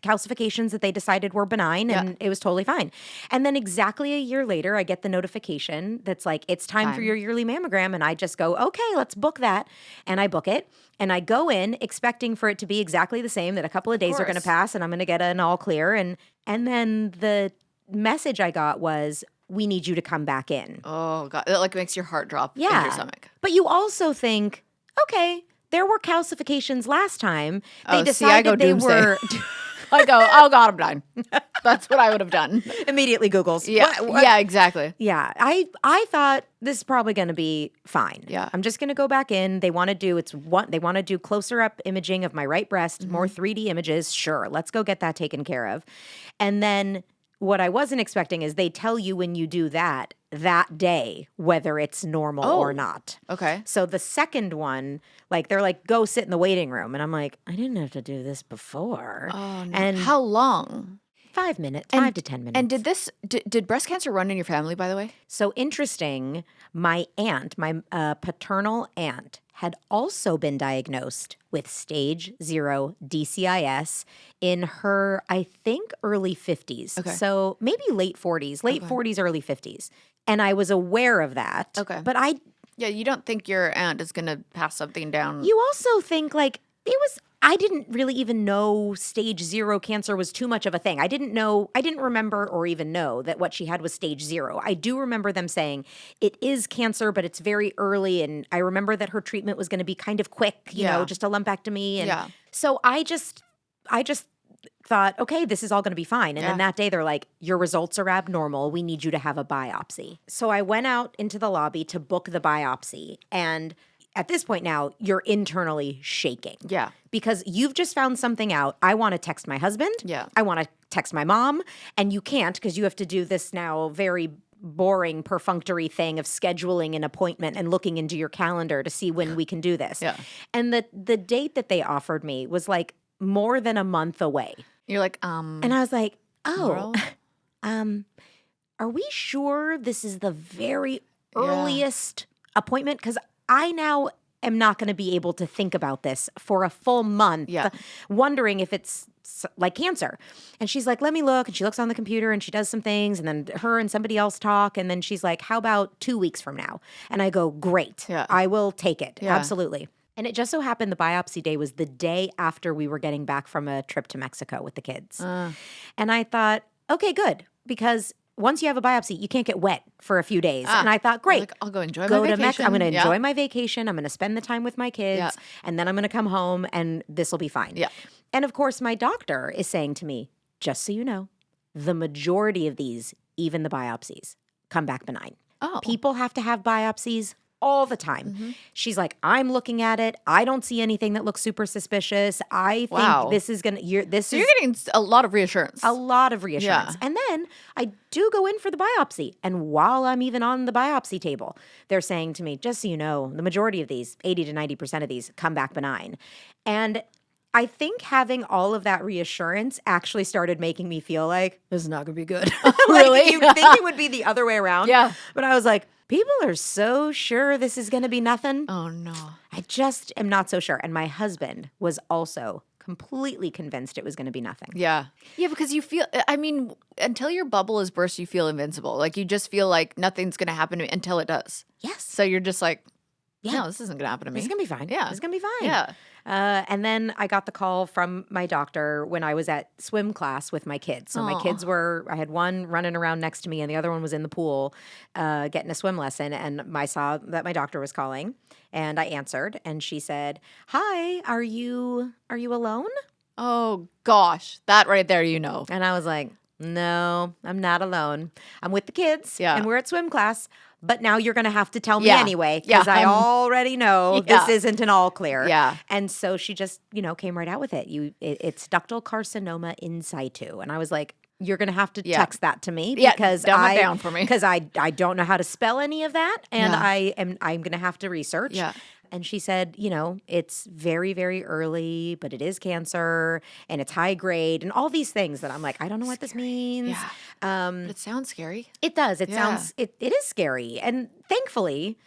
calcifications that they decided were benign and it was totally fine. And then exactly a year later, I get the notification that's like, it's time for your yearly mammogram. And I just go, okay, let's book that. And I book it. And I go in expecting for it to be exactly the same, that a couple of days are going to course. pass and I'm going to get an all clear. And then the message I got was, we need you to come back in. Oh, God. That like makes your heart drop in Yeah. your stomach. But you also think, okay, there were calcifications last time. They Oh, see, I go decided they doomsday. were I go, oh, God, I'm done. That's what I would have done. immediately Googles. Yeah. What? Yeah, exactly. Yeah. I thought this is probably going to be fine. Yeah. I'm just going to go back in. They want to do closer up imaging of my right breast, more 3D images. Sure. Let's go get that taken care of. And then what I wasn't expecting is they tell you when you do that day whether it's normal or not. Okay. So the second one, they're like, go sit in the waiting room. And I'm like, I didn't have to do this before. Oh, no. And How long? 5 minutes, 5 to 10 minutes. And did breast cancer run in your family, by the way? So interesting, my aunt, my paternal aunt, had also been diagnosed with stage 0 DCIS in her, I think, early 50s. Okay. So maybe late 40s, early 50s. And I was aware of that. Okay. But Yeah, you don't think your aunt is going to pass something down. you also think it was I didn't really even know stage 0 cancer was too much of a thing. I didn't remember or even know that what she had was stage 0. I do remember them saying it is cancer, but it's very early. And I remember that her treatment was going to be kind of quick, you know, just a lumpectomy. And so I just thought, okay, this is all going to be fine. And then that day they're like, your results are abnormal. We need you to have a biopsy. So I went out into the lobby to book the biopsy. And at this point now, you're internally shaking. Yeah. Because you've just found something out. I want to text my husband. Yeah. I want to text my mom. And you can't because you have to do this now very boring, perfunctory thing of scheduling an appointment and looking into your calendar to see when we can do this. Yeah. And the date that they offered me was like more than a month away. You're like, And I was like, oh, are we sure this is the very earliest appointment? Because I now am not going to be able to think about this for a full month, wondering if it's like cancer. And she's like, let me look. And she looks on the computer and she does some things. And then her and somebody else talk. And then she's like, how about 2 weeks from now? And I go, great. Yeah. I will take it. Yeah. Absolutely. And it just so happened the biopsy day was the day after we were getting back from a trip to Mexico with the kids. And I thought, okay, good. Because once you have a biopsy, you can't get wet for a few days. And I thought, great. Like, I'll go enjoy my vacation. I'm going to enjoy my vacation. I'm going to spend the time with my kids. And then I'm going to come home and this will be fine. Yeah. And of course, my doctor is saying to me, just so you know, the majority of these, even the biopsies, come back benign. Oh. People have to have biopsies all the time. Mm-hmm. She's like, I'm looking at it. I don't see anything that looks super suspicious. I think this is going to, you're getting a lot of reassurance. A lot of reassurance. Yeah. And then I do go in for the biopsy. And while I'm even on the biopsy table, they're saying to me, just so you know, the majority of these, 80 to 90% of these come back benign. And I think having all of that reassurance actually started making me feel like, this is not going to be good. Really? You'd think it would be the other way around. Yeah. But I was like, people are so sure this is going to be nothing. Oh, no. I just am not so sure. And my husband was also completely convinced it was going to be nothing. Yeah. Yeah, because you feel, I mean, until your bubble is burst, you feel invincible. Like you just feel like nothing's going to happen to me until it does. Yes. So you're just like, no, this isn't going to happen to me. It's going to be fine. Yeah. It's going to be fine. Yeah. And then I got the call from my doctor when I was at swim class with my kids. So my kids I had one running around next to me and the other one was in the pool getting a swim lesson. And I saw that my doctor was calling and I answered and she said, hi, are you alone? Oh, gosh. That right there, you know. And I was like, no, I'm not alone. I'm with the kids and we're at swim class. But now you're going to have to tell me anyway because I already know this isn't an all clear. Yeah. And so she just, came right out with it. It's ductal carcinoma in situ. And I was like, you're going to have to text that to me because dumb it down for me. Because I don't know how to spell any of that and I'm going to have to research. Yeah. And she said, it's very, very early, but it is cancer and it's high grade and all these things that I'm like, I don't know what this means. Yeah. But it sounds scary. It does. It sounds, it is scary. And thankfully,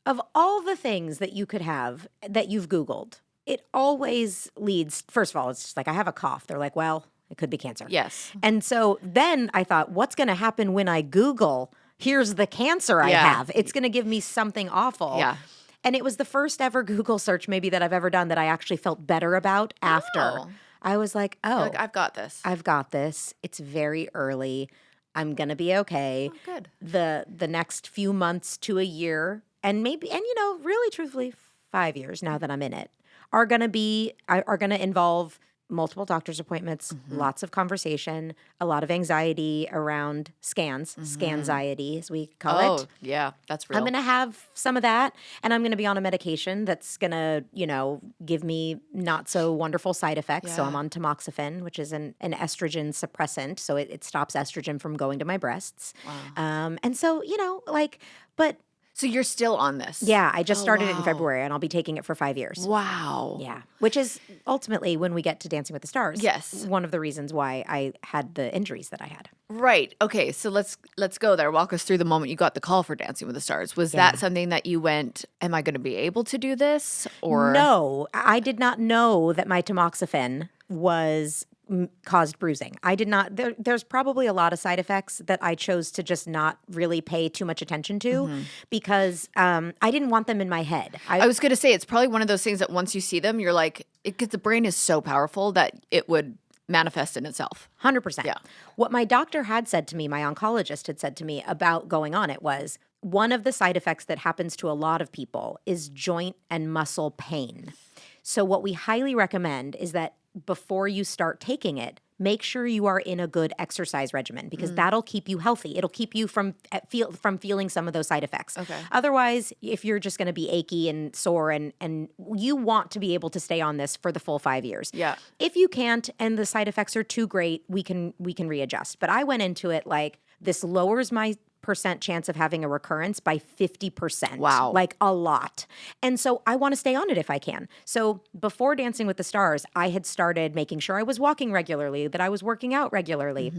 of all the things that you could have that you've Googled, it always leads, first of all, it's just like, I have a cough. They're like, well, it could be cancer. Yes. And so then I thought, what's going to happen when I Google, here's the cancer I have? It's going to give me something awful. Yeah. And it was the first ever Google search maybe that I've ever done that I actually felt better about after. I was like, like, I've got this. I've got this. It's very early. I'm going to be okay. Oh, good. The next few months to a year and maybe, and really truthfully, 5 years now that I'm in it are going to involve multiple doctor's appointments, lots of conversation, a lot of anxiety around scans, scanxiety as we call it. Oh, yeah, that's real. I'm going to have some of that, and I'm going to be on a medication that's going to, give me not so wonderful side effects. Yeah. So I'm on tamoxifen, which is an estrogen suppressant, so it stops estrogen from going to my breasts. Wow. And so, but... So you're still on this? Yeah, I just started it in February, and I'll be taking it for 5 years. Wow. Yeah, which is ultimately, when we get to Dancing with the Stars, one of the reasons why I had the injuries that I had. Right. Okay, so let's go there. Walk us through the moment you got the call for Dancing with the Stars. Was that something that you went, am I going to be able to do this? Or no, I did not know that my tamoxifen was caused bruising. I did not. There's probably a lot of side effects that I chose to just not really pay too much attention to because I didn't want them in my head. I was going to say, it's probably one of those things that once you see them, you're like, the brain is so powerful that it would manifest in itself. 100%. Yeah. What my doctor had said to me, my oncologist had said to me about going on it was, one of the side effects that happens to a lot of people is joint and muscle pain. So what we highly recommend is that before you start taking it, make sure you are in a good exercise regimen because that'll keep you healthy. It'll keep you from feeling some of those side effects. Okay. Otherwise, if you're just going to be achy and sore and you want to be able to stay on this for the full 5 years. Yeah. If you can't and the side effects are too great, we can readjust. But I went into it like this lowers my percent chance of having a recurrence by 50%. Wow. Like a lot. And so I want to stay on it if I can. So before Dancing with the Stars, I had started making sure I was walking regularly, that I was working out regularly.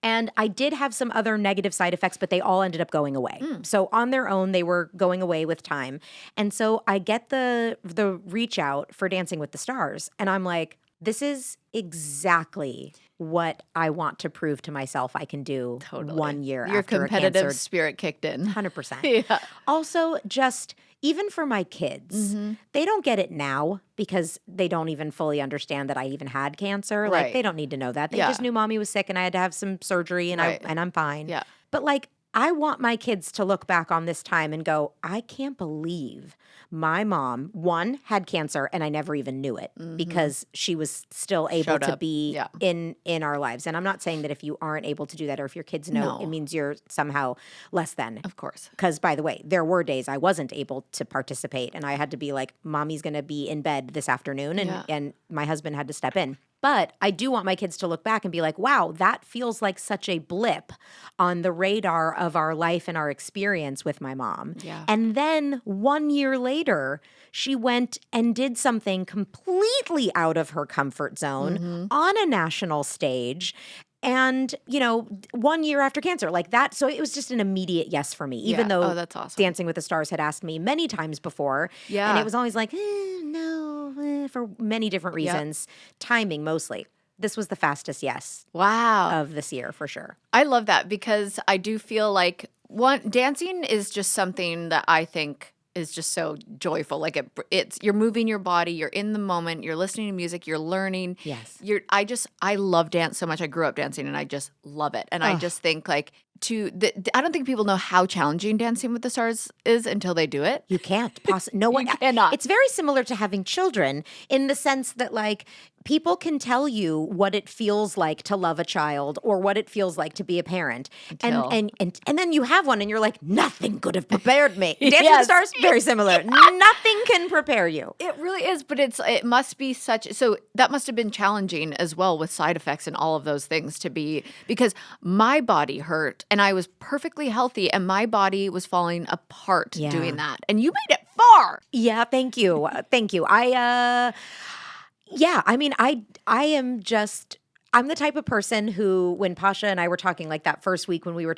And I did have some other negative side effects, but they all ended up going away. So on their own, they were going away with time. And so I get the reach out for Dancing with the Stars. And I'm like, this is exactly what I want to prove to myself I can do 1 year Your after competitive a cancer. spirit kicked in. 100%. Yeah. Also, just even for my kids, they don't get it now because they don't even fully understand that I even had cancer. Like Right. they don't need to know that. They Yeah. just knew mommy was sick and I had to have some surgery and Right. I'm fine. Yeah. But like I want my kids to look back on this time and go, I can't believe my mom, one, had cancer and I never even knew it because she was still able Showed to up. be Yeah. in our lives. And I'm not saying that if you aren't able to do that or if your kids know, No. it means you're somehow less than. Of course. Because, by the way, there were days I wasn't able to participate and I had to be like, mommy's going to be in bed this afternoon and my husband had to step in. But I do want my kids to look back and be like, wow, that feels like such a blip on the radar of our life and our experience with my mom. Yeah. And then 1 year later, she went and did something completely out of her comfort zone on a national stage. And, 1 year after cancer, like that. So it was just an immediate yes for me, even Yeah. though Oh, that's awesome. Dancing with the Stars had asked me many times before. Yeah. And it was always like, for many different reasons, timing mostly. This was the fastest yes Wow. of this year for sure. I love that because I do feel like dancing is just something that I think is just so joyful. Like it's you're moving your body, you're in the moment, you're listening to music, you're learning. Yes. I love dance so much. I grew up dancing and I just love it. And I just think like I don't think people know how challenging Dancing with the Stars is until they do it. You can't possibly. No one cannot. It's very similar to having children in the sense that, like, people can tell you what it feels like to love a child or what it feels like to be a parent, and then you have one, and you're like, nothing could have prepared me. Dancing with the Yes. Stars, very similar. Nothing can prepare you. It really is, but it must be so that must have been challenging as well with side effects and all of those things because my body hurt and I was perfectly healthy and my body was falling apart doing that. And you made it far. Yeah, thank you. Thank you. I mean, I'm the type of person who, when Pasha and I were talking like that first week when we were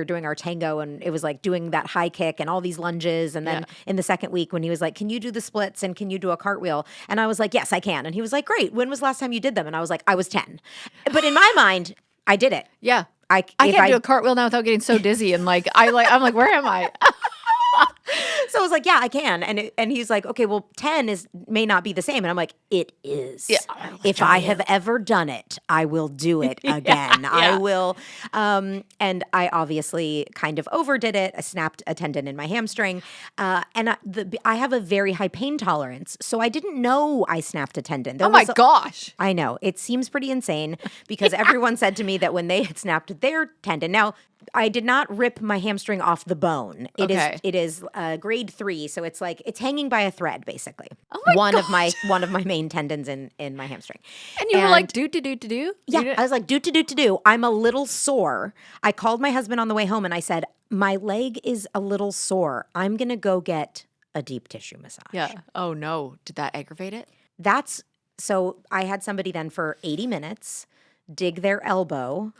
doing our tango and it was like doing that high kick and all these lunges. And then in the second week when he was like, can you do the splits and can you do a cartwheel? And I was like, yes, I can. And he was like, great. When was the last time you did them? And I was like, I was 10. But in my mind, I did it. Yeah. I can't do a cartwheel now without getting so dizzy and I'm like, where am I? So I was like, yeah, I can. And he's like, okay, well, 10 may not be the same. And I'm like, it is. Yeah. If I have ever done it, I will do it again. Yeah. I will. And I obviously kind of overdid it. I snapped a tendon in my hamstring. And I have a very high pain tolerance. So I didn't know I snapped a tendon. Oh my gosh. I know. It seems pretty insane because everyone said to me that when they had snapped their tendon. Now, I did not rip my hamstring off the bone. It is grade 3, so it's like it's hanging by a thread, basically. Oh my one gosh. of my main tendons in my hamstring. And you were like, do. Yeah, I was like, do. I'm a little sore. I called my husband on the way home and I said, my leg is a little sore. I'm gonna go get a deep tissue massage. Yeah. Oh no. Did that aggravate it? So I had somebody then for 80 minutes dig their elbow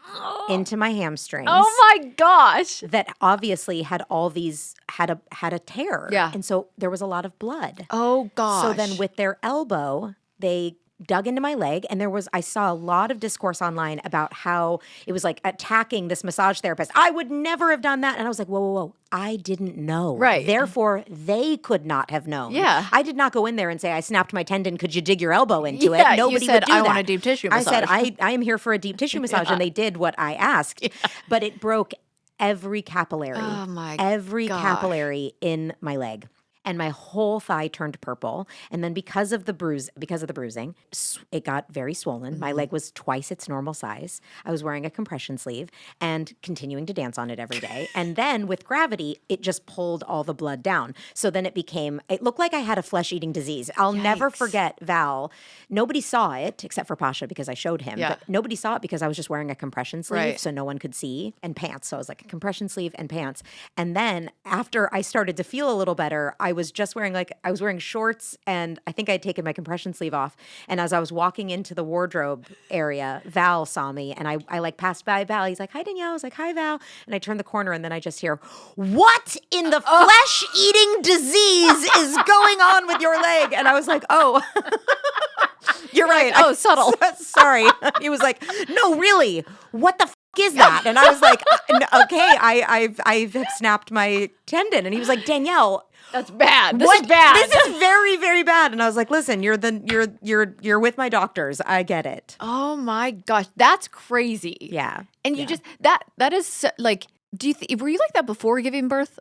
into my hamstrings. Oh my gosh. That obviously had a tear. Yeah. And so there was a lot of blood. Oh gosh. So then with their elbow, they dug into my leg, and I saw a lot of discourse online about how it was like attacking this massage therapist. I would never have done that. And I was like, whoa, whoa, whoa. I didn't know. Right. Therefore, they could not have known. Yeah. I did not go in there and say, I snapped my tendon. Could you dig your elbow into Yeah, it? Nobody you said, would do I that. want a deep tissue massage. I said, I am here for a deep tissue massage. And they did what I asked. But it broke every capillary. Oh my Every gosh. capillary in my leg. And my whole thigh turned purple. And then because of the bruising, it got very swollen. My leg was twice its normal size. I was wearing a compression sleeve and continuing to dance on it every day. And then with gravity, it just pulled all the blood down. So then it looked like I had a flesh-eating disease. I'll never forget Val. Nobody saw it except for Pasha because I showed him. Yeah. But nobody saw it because I was just wearing a compression sleeve Right. so no one could see, and pants. So I was like a compression sleeve and pants. And then after I started to feel a little better, I was wearing shorts, and I think I had taken my compression sleeve off. And as I was walking into the wardrobe area, Val saw me, and I like passed by Val. He's like, "Hi, Danielle." I was like, "Hi, Val." And I turned the corner, and then I just hear, "What in the flesh-eating disease is going on with your leg?" And I was like, "Oh." You're right. Oh, subtle. Sorry. He was like, "No, really, what the is that?" And I was like, "Okay, I've snapped my tendon." And he was like, "Danielle, That's bad. This what? is bad. This is very, very bad." And I was like, "Listen, you're with my doctors. I get it." Oh my gosh, that's crazy. Yeah. And you just that is like, were you like that before giving birth?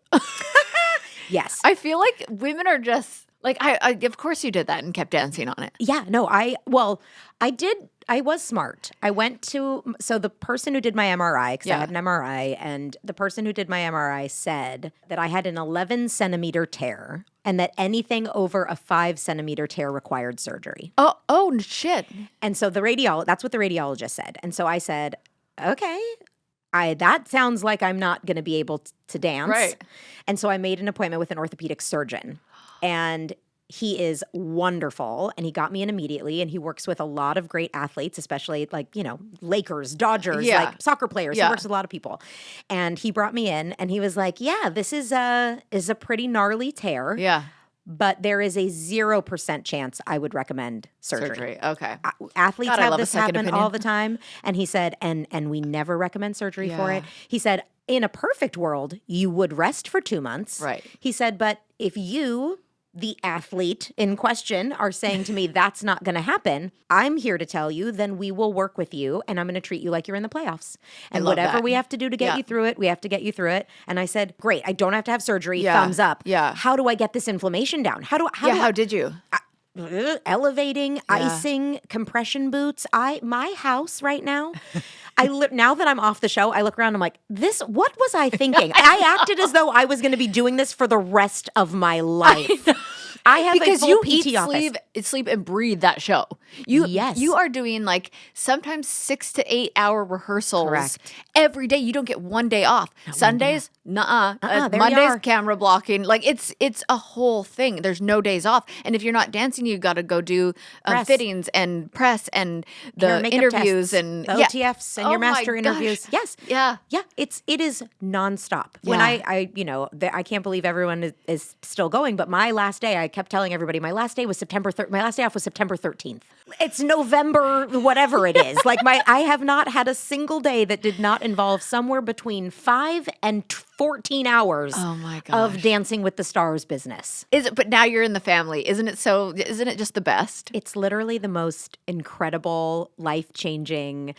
Yes. I feel like women are just like, I of course you did that and kept dancing on it. Yeah, no, I did. I was smart. I went to, so the person who did my MRI, because I had an MRI, and the person who did my MRI said that I had an 11 centimeter tear and that anything over a 5 centimeter tear required surgery. Oh shit. And so that's what the radiologist said. And so I said, okay, that sounds like I'm not going to be able to dance. Right. And so I made an appointment with an orthopedic surgeon. And he is wonderful, and he got me in immediately, and he works with a lot of great athletes, especially like, Lakers, Dodgers, like soccer players. Yeah. He works with a lot of people. And he brought me in, and he was like, "Yeah, this is a pretty gnarly tear. Yeah. But there is a 0% chance I would recommend surgery. Okay. Athletes God, I have love a this second happen opinion. all the time." And he said, and we never recommend surgery for Yeah. it. He said, in a perfect world, you would rest for 2 months. Right. He said, but if you, the athlete in question, are saying to me that's not going to happen, I'm here to tell you, then we will work with you, and I'm going to treat you like you're in the playoffs. And love whatever that. we have to do to get Yeah. you through it, we have to get you through it. And I said, great, I don't have to have surgery. Yeah. Thumbs up. Yeah. How do I get this inflammation down? How Did you? elevating, icing, compression boots. My house right now, now that I'm off the show, I look around, I'm like, what was I thinking? I acted as though I was going to be doing this for the rest of my life. I have Because a full you PT eat, office. sleep, and breathe that show. Yes. You are doing like sometimes 6 to 8 hour rehearsals Correct. every day. You don't get one day off. Sundays, nuh-uh. There you Mondays, are. camera blocking. Like it's a whole thing. There's no days off. And if you're not dancing, you got to go do Press. fittings and press and Your the makeup interviews tests, and the OTFs and Oh your my master gosh. interviews. Yes. Yeah. Yeah, it is nonstop. When Yeah. I can't believe everyone is still going, but my last day, I kept telling everybody, my last day was my last day off was September 13th. It's November, whatever it is. Like I have not had a single day that did not involve somewhere between 5 and 14 hours Oh my of gosh. Dancing with the Stars business. But now you're in the family. Isn't it just the best? It's literally the most incredible, life-changing.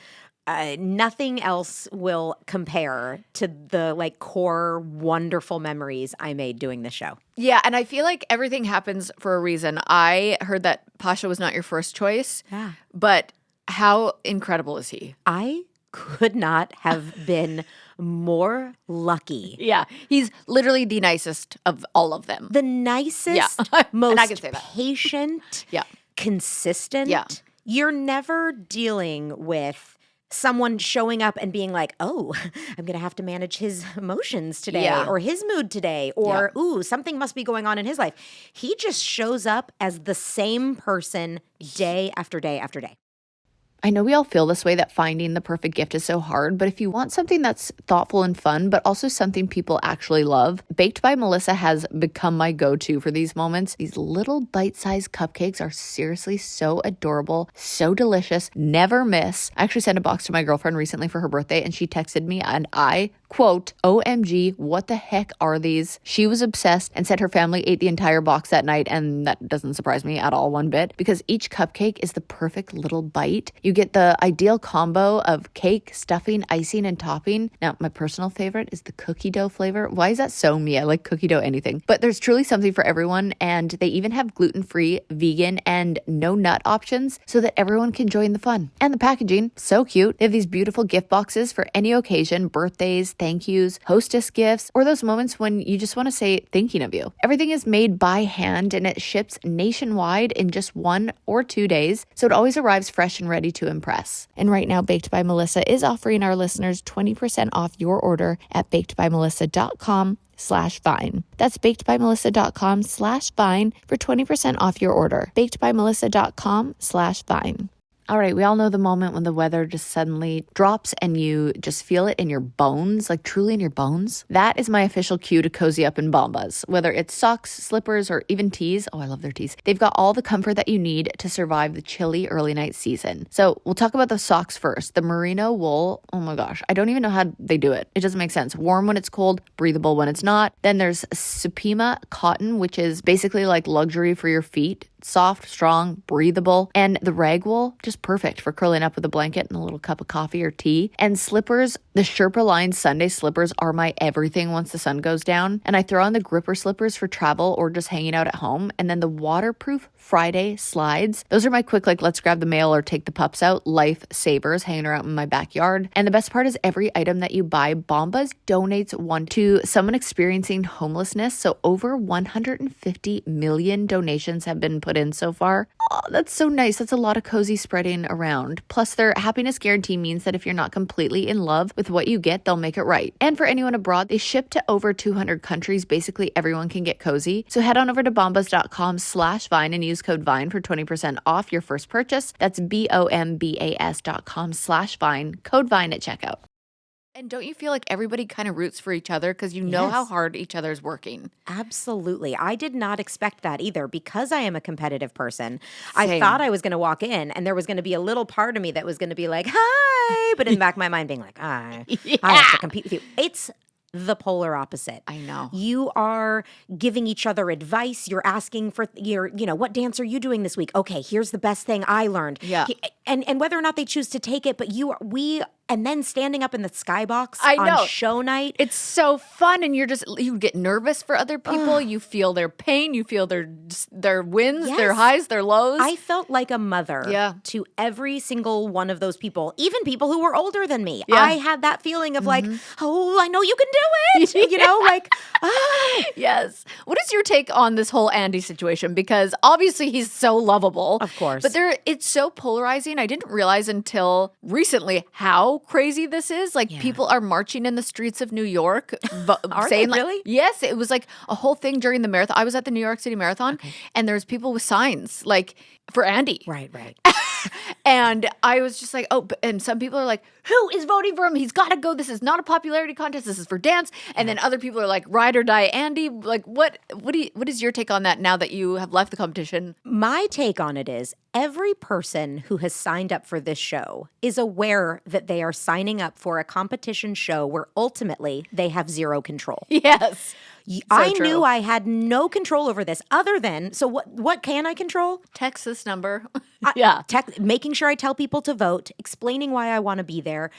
Nothing else will compare to the core wonderful memories I made doing this show. Yeah, and I feel like everything happens for a reason. I heard that Pasha was not your first choice. Yeah. But how incredible is he? I could not have been more lucky. Yeah, he's literally the nicest of all of them. The nicest, Yeah. most And I can say that. patient, Yeah. consistent. Yeah. You're never dealing with someone showing up and being like, "Oh, I'm going to have to manage his emotions today Yeah. or his mood today or, ooh, something must be going on in his life." He just shows up as the same person day after day after day. I know we all feel this way, that finding the perfect gift is so hard, but if you want something that's thoughtful and fun, but also something people actually love, Baked by Melissa has become my go-to for these moments. These little bite-sized cupcakes are seriously so adorable, so delicious, never miss. I actually sent a box to my girlfriend recently for her birthday, and she texted me, and I, quote, OMG, what the heck are these? She was obsessed and said her family ate the entire box that night, and that doesn't surprise me at all one bit, because each cupcake is the perfect little bite. You get the ideal combo of cake, stuffing, icing, and topping. Now, my personal favorite is the cookie dough flavor. Why is that so me? I like cookie dough anything. But there's truly something for everyone, and they even have gluten-free, vegan, and no nut options so that everyone can join the fun. And the packaging, so cute. They have these beautiful gift boxes for any occasion, birthdays, thank yous, hostess gifts, or those moments when you just want to say thinking of you. Everything is made by hand, and it ships nationwide in just 1 or 2 days, so it always arrives fresh and ready to impress. And right now, Baked by Melissa is offering our listeners 20% off your order at bakedbymelissa.com/vine. That's bakedbymelissa.com/vine for 20% off your order. bakedbymelissa.com/vine. All right, we all know the moment when the weather just suddenly drops and you just feel it in your bones, like truly in your bones. That is my official cue to cozy up in Bombas. Whether it's socks, slippers, or even tees. Oh, I love their tees. They've got all the comfort that you need to survive the chilly early night season. So we'll talk about the socks first. The merino wool, oh my gosh, I don't even know how they do it. It doesn't make sense. Warm when it's cold, breathable when it's not. Then there's Supima cotton, which is basically like luxury for your feet. Soft, strong, breathable. And the rag wool, just perfect for curling up with a blanket and a little cup of coffee or tea. And slippers, the Sherpa Line Sunday slippers are my everything once the sun goes down. And I throw on the gripper slippers for travel or just hanging out at home. And then the waterproof Friday slides. Those are my quick, like, let's grab the mail or take the pups out lifesavers hanging around in my backyard. And the best part is every item that you buy, Bombas donates one to someone experiencing homelessness. So over 150 million donations have been put in so far. Oh, that's so nice. That's a lot of cozy spreading around. Plus, their happiness guarantee means that if you're not completely in love with what you get, they'll make it right. And for anyone abroad, they ship to over 200 countries. Basically, everyone can get cozy. So head on over to bombas.com/vine and use code VINE for 20% off your first purchase. That's bombas.com/vine. Code VINE at checkout. And don't you feel like everybody kind of roots for each other because you know how hard each other's working? Absolutely. I did not expect that either because I am a competitive person. Same. I thought I was going to walk in and there was going to be a little part of me that was going to be like, hi, but in the back of my mind being like, I have to compete with you. It's the polar opposite. I know. You are giving each other advice. You're asking for what dance are you doing this week? Okay, here's the best thing I learned. Yeah. And whether or not they choose to take it, but and then standing up in the skybox on show night. It's so fun, and you get nervous for other people. You feel their pain. You feel their wins, their highs, their lows. I felt like a mother to every single one of those people, even people who were older than me. Yeah. I had that feeling of like, oh, I know you can do it. Yes. What is your take on this whole Andy situation? Because obviously he's so lovable. Of course. But it's so polarizing. I didn't realize until recently how crazy this is. Like, people are marching in the streets of New York. Are saying, they really? Yes. It was like a whole thing during the marathon. I was at the New York City Marathon, and there's people with signs like for Andy. Right. And I was just like, and some people are like, who is voting for him? He's got to go. This is not a popularity contest. This is for dance. And then other people are like, ride or die Andy. Like, what is your take on that now that you have left the competition? My take on it is every person who has signed up for this show is aware that they are signing up for a competition show where ultimately they have zero control. Yes. I knew I had no control over this other than, so what can I control? Text this number. Making sure I tell people to vote, explaining why I want to be there,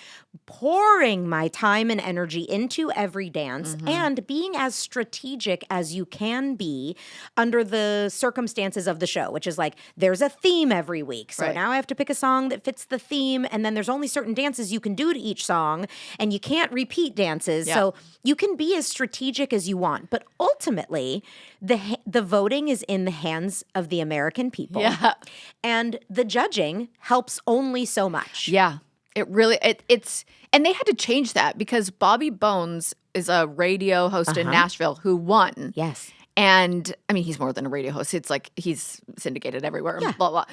pouring my time and energy into every dance, and being as strategic as you can be under the circumstances of the show, which is like there's a theme every week. So now I have to pick a song that fits the theme, and then there's only certain dances you can do to each song, and you can't repeat dances. Yeah. So you can be as strategic as you want. But ultimately, the voting is in the hands of the American people. Yeah. And the judging helps only so much. Yeah. It really, it's, and they had to change that because Bobby Bones is a radio host in Nashville who won. Yes. And I mean, he's more than a radio host. It's like he's syndicated everywhere, Yeah. blah, blah.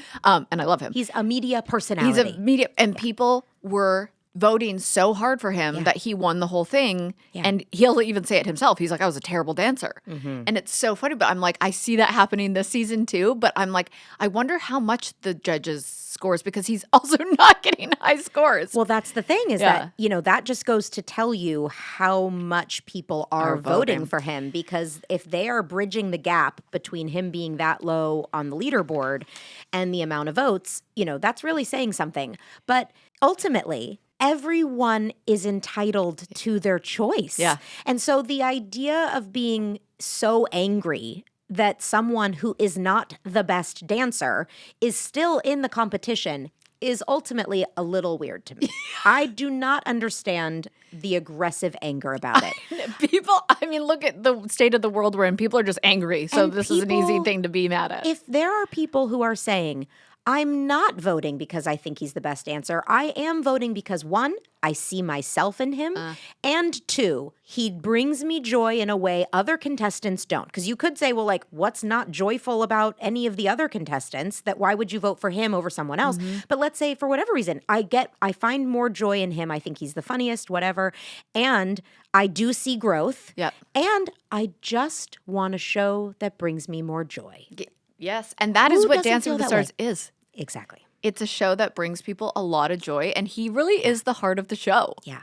And I love him. He's a media personality. He's a media, and people were voting so hard for him that he won the whole thing. Yeah. And he'll even say it himself. He's like, I was a terrible dancer. And it's so funny. But I'm like, I see that happening this season too. But I'm like, I wonder how much the judges scores, because he's also not getting high scores. Well, that's the thing is that, that just goes to tell you how much people are voting for him, because if they are bridging the gap between him being that low on the leaderboard and the amount of votes, that's really saying something. But ultimately, everyone is entitled to their choice. Yeah. And so the idea of being so angry that someone who is not the best dancer is still in the competition is ultimately a little weird to me. I do not understand the aggressive anger about it. People, I mean, look at the state of the world we're in. People are just angry. So this is an easy thing to be mad at. If there are people who are saying, I'm not voting because I think he's the best dancer. I am voting because, one, I see myself in him, and two, he brings me joy in a way other contestants don't. Because you could say, well, like, what's not joyful about any of the other contestants? That why would you vote for him over someone else? But let's say for whatever reason, I find more joy in him. I think he's the funniest, whatever. And I do see growth. Yep. And I just want a show that brings me more joy. Yes. And that Who is what doesn't Dancing feel with the that Stars is. Exactly. It's a show that brings people a lot of joy, and he really is the heart of the show. Yeah.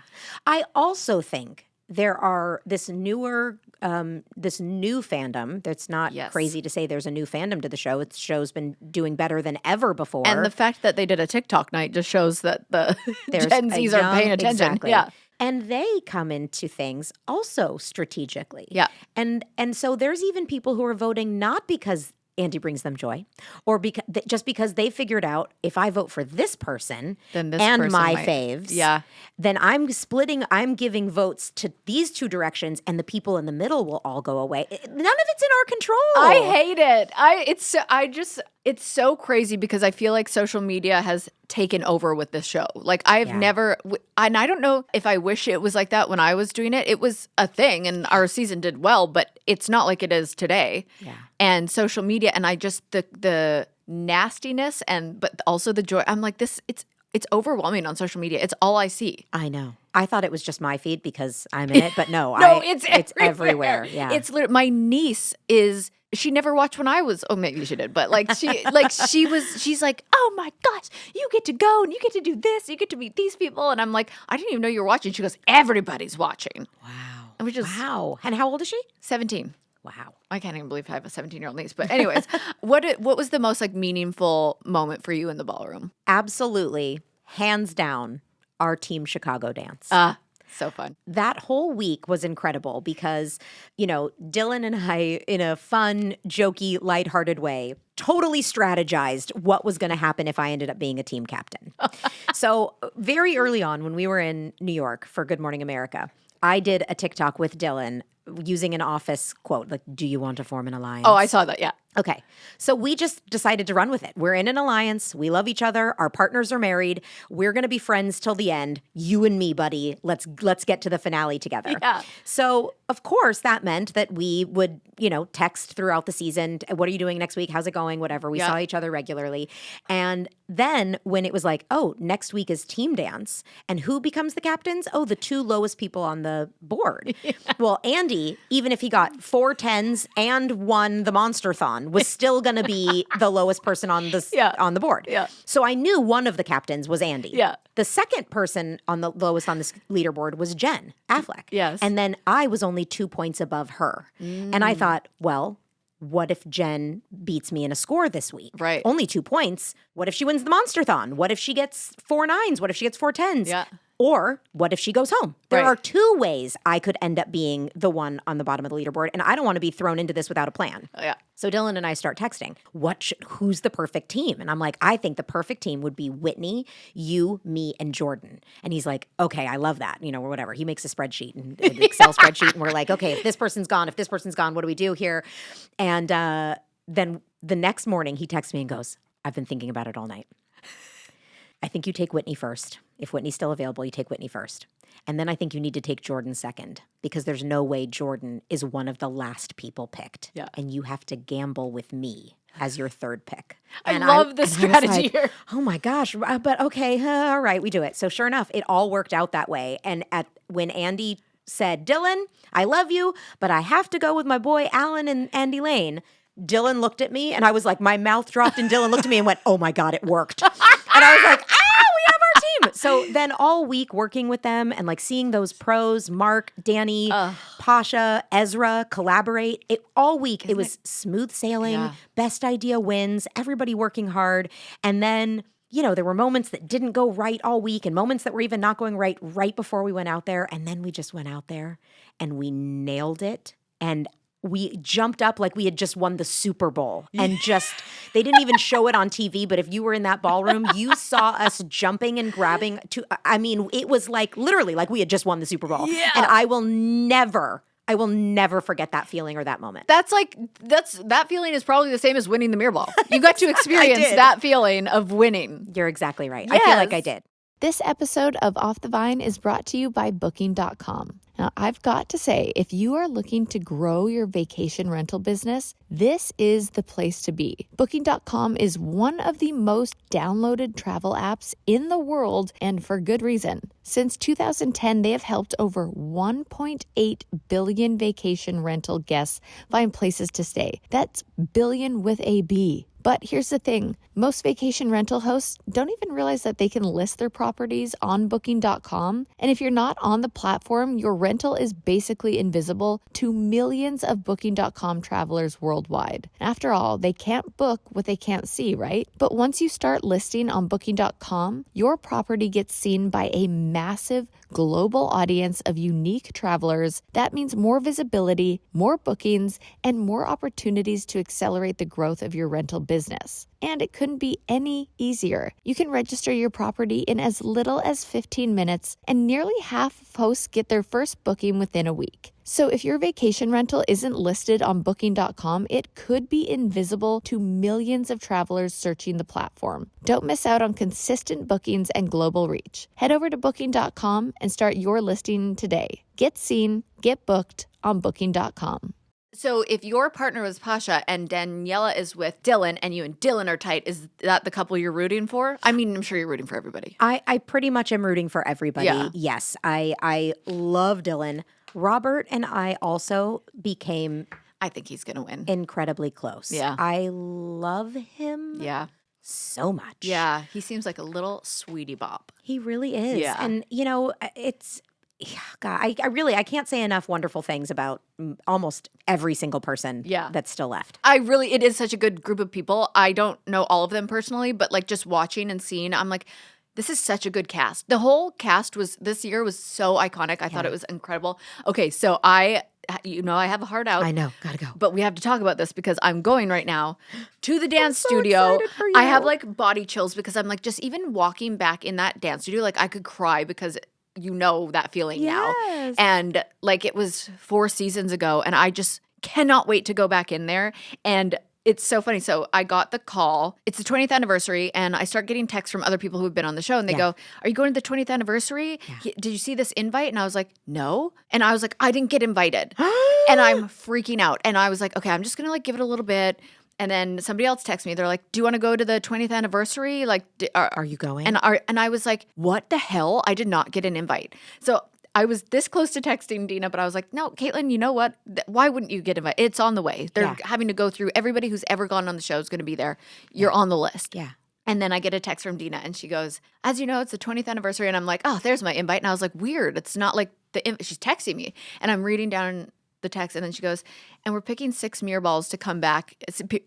I also think there are this new fandom. That's not crazy to say there's a new fandom to the show. The show's been doing better than ever before. And the fact that they did a TikTok night just shows that the Gen Zs are paying attention. Exactly. Yeah. And they come into things also strategically. Yeah. And so there's even people who are voting not because Andy brings them joy, or just because they figured out, if I vote for this person Then this and person my might- faves, then I'm giving votes to these two directions, and the people in the middle will all go away. None of it's in our control. I hate it. It's so crazy, because I feel like social media has taken over with this show. Like I've never, and I don't know if I wish it was like that when I was doing it. It was a thing, and our season did well, but it's not like it is today. Yeah. And social media, and I just the nastiness, but also the joy. I'm like, it's overwhelming on social media. It's all I see. I know. I thought it was just my feed because I'm in it, but no, it's everywhere. Yeah. It's literally, my niece she never watched when I was, maybe she did, but she's like, oh my gosh, you get to go and you get to do this, you get to meet these people. And I'm like, I didn't even know you were watching. She goes, everybody's watching. Wow. And wow. And how old is she? 17. Wow. I can't even believe I have a 17-year-old niece. But anyways, what was the most meaningful moment for you in the ballroom? Absolutely. Hands down, our Team Chicago dance. So fun. That whole week was incredible because, Dylan and I, in a fun, jokey, lighthearted way, totally strategized what was going to happen if I ended up being a team captain. So very early on, when we were in New York for Good Morning America, I did a TikTok with Dylan using an office quote, like, do you want to form an alliance? Oh, I saw that, yeah. Okay. So we just decided to run with it. We're in an alliance. We love each other. Our partners are married. We're going to be friends till the end. You and me, buddy. Let's get to the finale together. Yeah. So, of course, that meant that we would, text throughout the season. What are you doing next week? How's it going? Whatever. We saw each other regularly. And then when it was like, oh, next week is team dance. And who becomes the captains? Oh, the two lowest people on the board. Yeah. Well, Andy, even if he got 4 10s and won the Monster-thon, was still going to be the lowest person on the board. Yeah. So I knew one of the captains was Andy. Yeah. The second person on the lowest on this leaderboard was Jen Affleck. Yes. And then I was only 2 points above her. And I thought, well, what if Jen beats me in a score this week? Right. Only 2 points. What if she wins the Monster-thon? What if she gets 4 9s? What if she gets 4 10s? Yeah. Or what if she goes home? There Right. are 2 ways I could end up being the one on the bottom of the leaderboard, and I don't want to be thrown into this without a plan. Oh, yeah. So Dylan and I start texting. Who's the perfect team? And I'm like, I think the perfect team would be Whitney, you, me, and Jordan. And he's like, okay, I love that. Or whatever. He makes a spreadsheet, an Excel spreadsheet, and we're like, okay, if this person's gone, what do we do here? And then the next morning, he texts me and goes, I've been thinking about it all night. I think you take Whitney first. If Whitney's still available, you take Whitney first. And then I think you need to take Jordan second, because there's no way Jordan is one of the last people picked. Yeah. And you have to gamble with me as your third pick. I love the strategy here. Oh my gosh. But okay, all right, we do it. So sure enough, it all worked out that way. And when Andy said, Dylan, I love you, but I have to go with my boy Alan and Andy Lane, Dylan looked at me and I was like, my mouth dropped and Dylan looked at me and went, oh my God, it worked. And I was like, we have our team. So then all week working with them and like seeing those pros, Mark, Danny, Pasha, Ezra collaborate, all week it was smooth sailing, best idea wins, everybody working hard. And then, you know, there were moments that didn't go right all week and moments that were even not going right before we went out there. And then we just went out there and we nailed it. And we jumped up like we had just won the Super Bowl and they didn't even show it on TV. But if you were in that ballroom, you saw us jumping and grabbing it was like literally like we had just won the Super Bowl. Yeah. And I will never forget that feeling or that moment. That feeling is probably the same as winning the mirror ball. You got to experience that feeling of winning. You're exactly right. Yes. I feel like I did. This episode of Off the Vine is brought to you by Booking.com. Now, I've got to say, if you are looking to grow your vacation rental business, this is the place to be. Booking.com is one of the most downloaded travel apps in the world, and for good reason. Since 2010, they have helped over 1.8 billion vacation rental guests find places to stay. That's billion with a B. But here's the thing. Most vacation rental hosts don't even realize that they can list their properties on Booking.com. And if you're not on the platform, your rental is basically invisible to millions of Booking.com travelers worldwide. After all, they can't book what they can't see, right? But once you start listing on Booking.com, your property gets seen by a massive global audience of unique travelers. That means more visibility, more bookings, and more opportunities to accelerate the growth of your rental business. And it couldn't be any easier. You can register your property in as little as 15 minutes, and nearly half of hosts get their first booking within a week. So if your vacation rental isn't listed on Booking.com, it could be invisible to millions of travelers searching the platform. Don't miss out on consistent bookings and global reach. Head over to Booking.com and start your listing today. Get seen, get booked on Booking.com. So if your partner was Pasha and Daniela is with Dylan and you and Dylan are tight, is that the couple you're rooting for? I mean, I'm sure you're rooting for everybody. I pretty much am rooting for everybody. Yeah. Yes, I love Dylan. Robert and I also became I think he's going to win. incredibly close. Yeah. I love him Yeah. so much. Yeah. He seems like a little sweetie bop. He really is. Yeah. And, you know, God, I can't say enough wonderful things about almost every single person that's still left. It is such a good group of people. I don't know all of them personally, but like just watching and seeing, I'm like, this is such a good cast. The whole cast this year was so iconic. I thought it was incredible. Okay, so I have a heart out. I know, gotta go. But we have to talk about this because I'm going right now to the dance so studio. excited for you. I have like body chills because I'm like, just even walking back in that dance studio, like I could cry because you know that feeling now. And like it was 4 seasons ago and I just cannot wait to go back in there. And it's so funny. So I got the call. It's the 20th anniversary and I start getting texts from other people who've been on the show and they go, are you going to the 20th anniversary? Did you see this invite? And I was like, no. And I was like, I didn't get invited. And I'm freaking out. And I was like, okay, I'm just going to like give it a little bit. And then somebody else texts me. They're like, do you want to go to the 20th anniversary? Like, are you going? And I was like, what the hell? I did not get an invite. So I was this close to texting Dina, but I was like, no, Kaitlyn, you know what? Why wouldn't you get invited? It's on the way. They're having to go through everybody who's ever gone on the show is going to be there. You're on the list. Yeah. And then I get a text from Dina and she goes, as you know, it's the 20th anniversary. And I'm like, oh, there's my invite. And I was like, weird. It's not like she's texting me. And I'm reading down the text and then she goes, and we're picking 6 mirror balls to come back,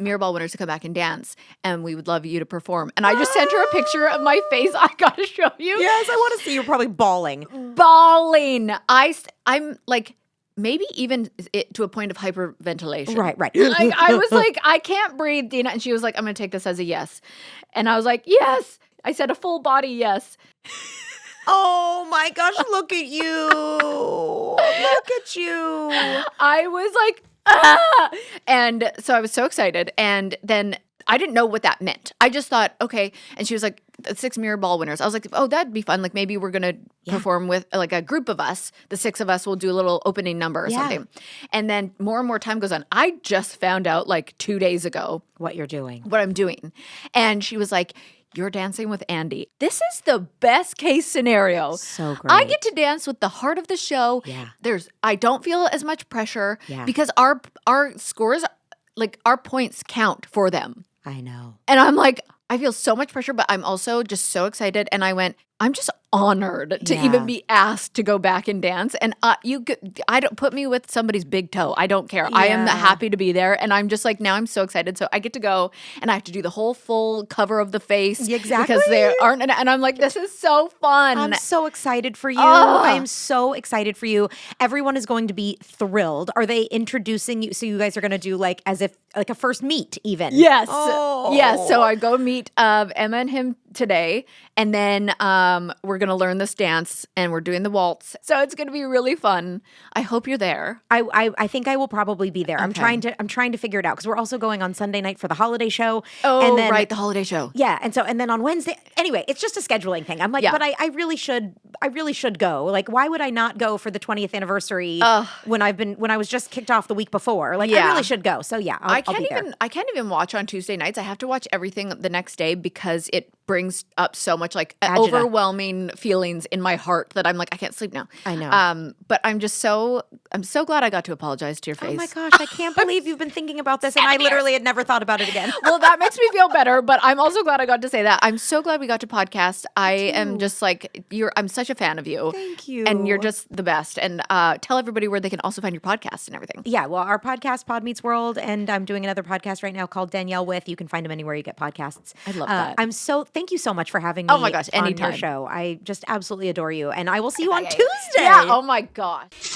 mirror ball winners to come back and dance, and we would love you to perform. And I just sent her a picture of my face. I gotta show you. Yes, I want to see. You're probably bawling. I'm like maybe even to a point of hyperventilation. Right. I was like, I can't breathe, Dina. And she was like, I'm going to take this as a yes. And I was like, yes. I said a full body yes. Oh my gosh, look at you. Look at you. I was like, ah! And so I was so excited. And then I didn't know what that meant. I just thought, okay. And she was like, the 6 mirror ball winners. I was like, oh, that'd be fun. Like maybe we're going to perform with like a group of us. The 6 of us will do a little opening number or something. And then more and more time goes on. I just found out like 2 days ago what I'm doing. And she was like, you're dancing with Andy. This is the best case scenario. So great. I get to dance with the heart of the show. Yeah. I don't feel as much pressure Yeah. because our scores, like our points count for them. I know. And I'm like, I feel so much pressure, but I'm also just so excited. And I went, I'm just honored to even be asked to go back and dance. And I don't put me with somebody's big toe. I don't care. I am happy to be there. And I'm just like, now I'm so excited. So I get to go and I have to do the whole full cover of the face. Exactly. Because they aren't. And I'm like, this is so fun. I'm so excited for you. I am so excited for you. Everyone is going to be thrilled. Are they introducing you? So you guys are going to do like as if like a first meet even? Yes. Oh. Yes. So I go meet Emma and him today. And then we're going to learn this dance and we're doing the waltz. So it's going to be really fun. I hope you're there. I think I will probably be there. Okay. I'm trying to figure it out because we're also going on Sunday night for the holiday show. Oh, and then, right. The holiday show. Yeah. And then on Wednesday, anyway, it's just a scheduling thing. I'm like, but I really should go. Like, why would I not go for the 20th anniversary when I was just kicked off the week before? Like, I really should go. So yeah, I'll be there. I can't even watch on Tuesday nights. I have to watch everything the next day because it brings up so much like overwhelming feelings in my heart that I'm like, I can't sleep now. I know. But I'm so glad I got to apologize to your face. Oh my gosh, I can't believe you've been thinking about this and I literally had never thought about it again. Well, that makes me feel better, but I'm also glad I got to say that. I'm so glad we got to podcast. I am just like, I'm such a fan of you. Thank you. And you're just the best. And tell everybody where they can also find your podcast and everything. Yeah, well, our podcast, Pod Meets World, and I'm doing another podcast right now called Danielle With. You can find them anywhere you get podcasts. I love that. Thank you so much for having me Oh my gosh, anytime. on your show. I just absolutely adore you. And I will see you on Tuesday. Yeah, oh my gosh.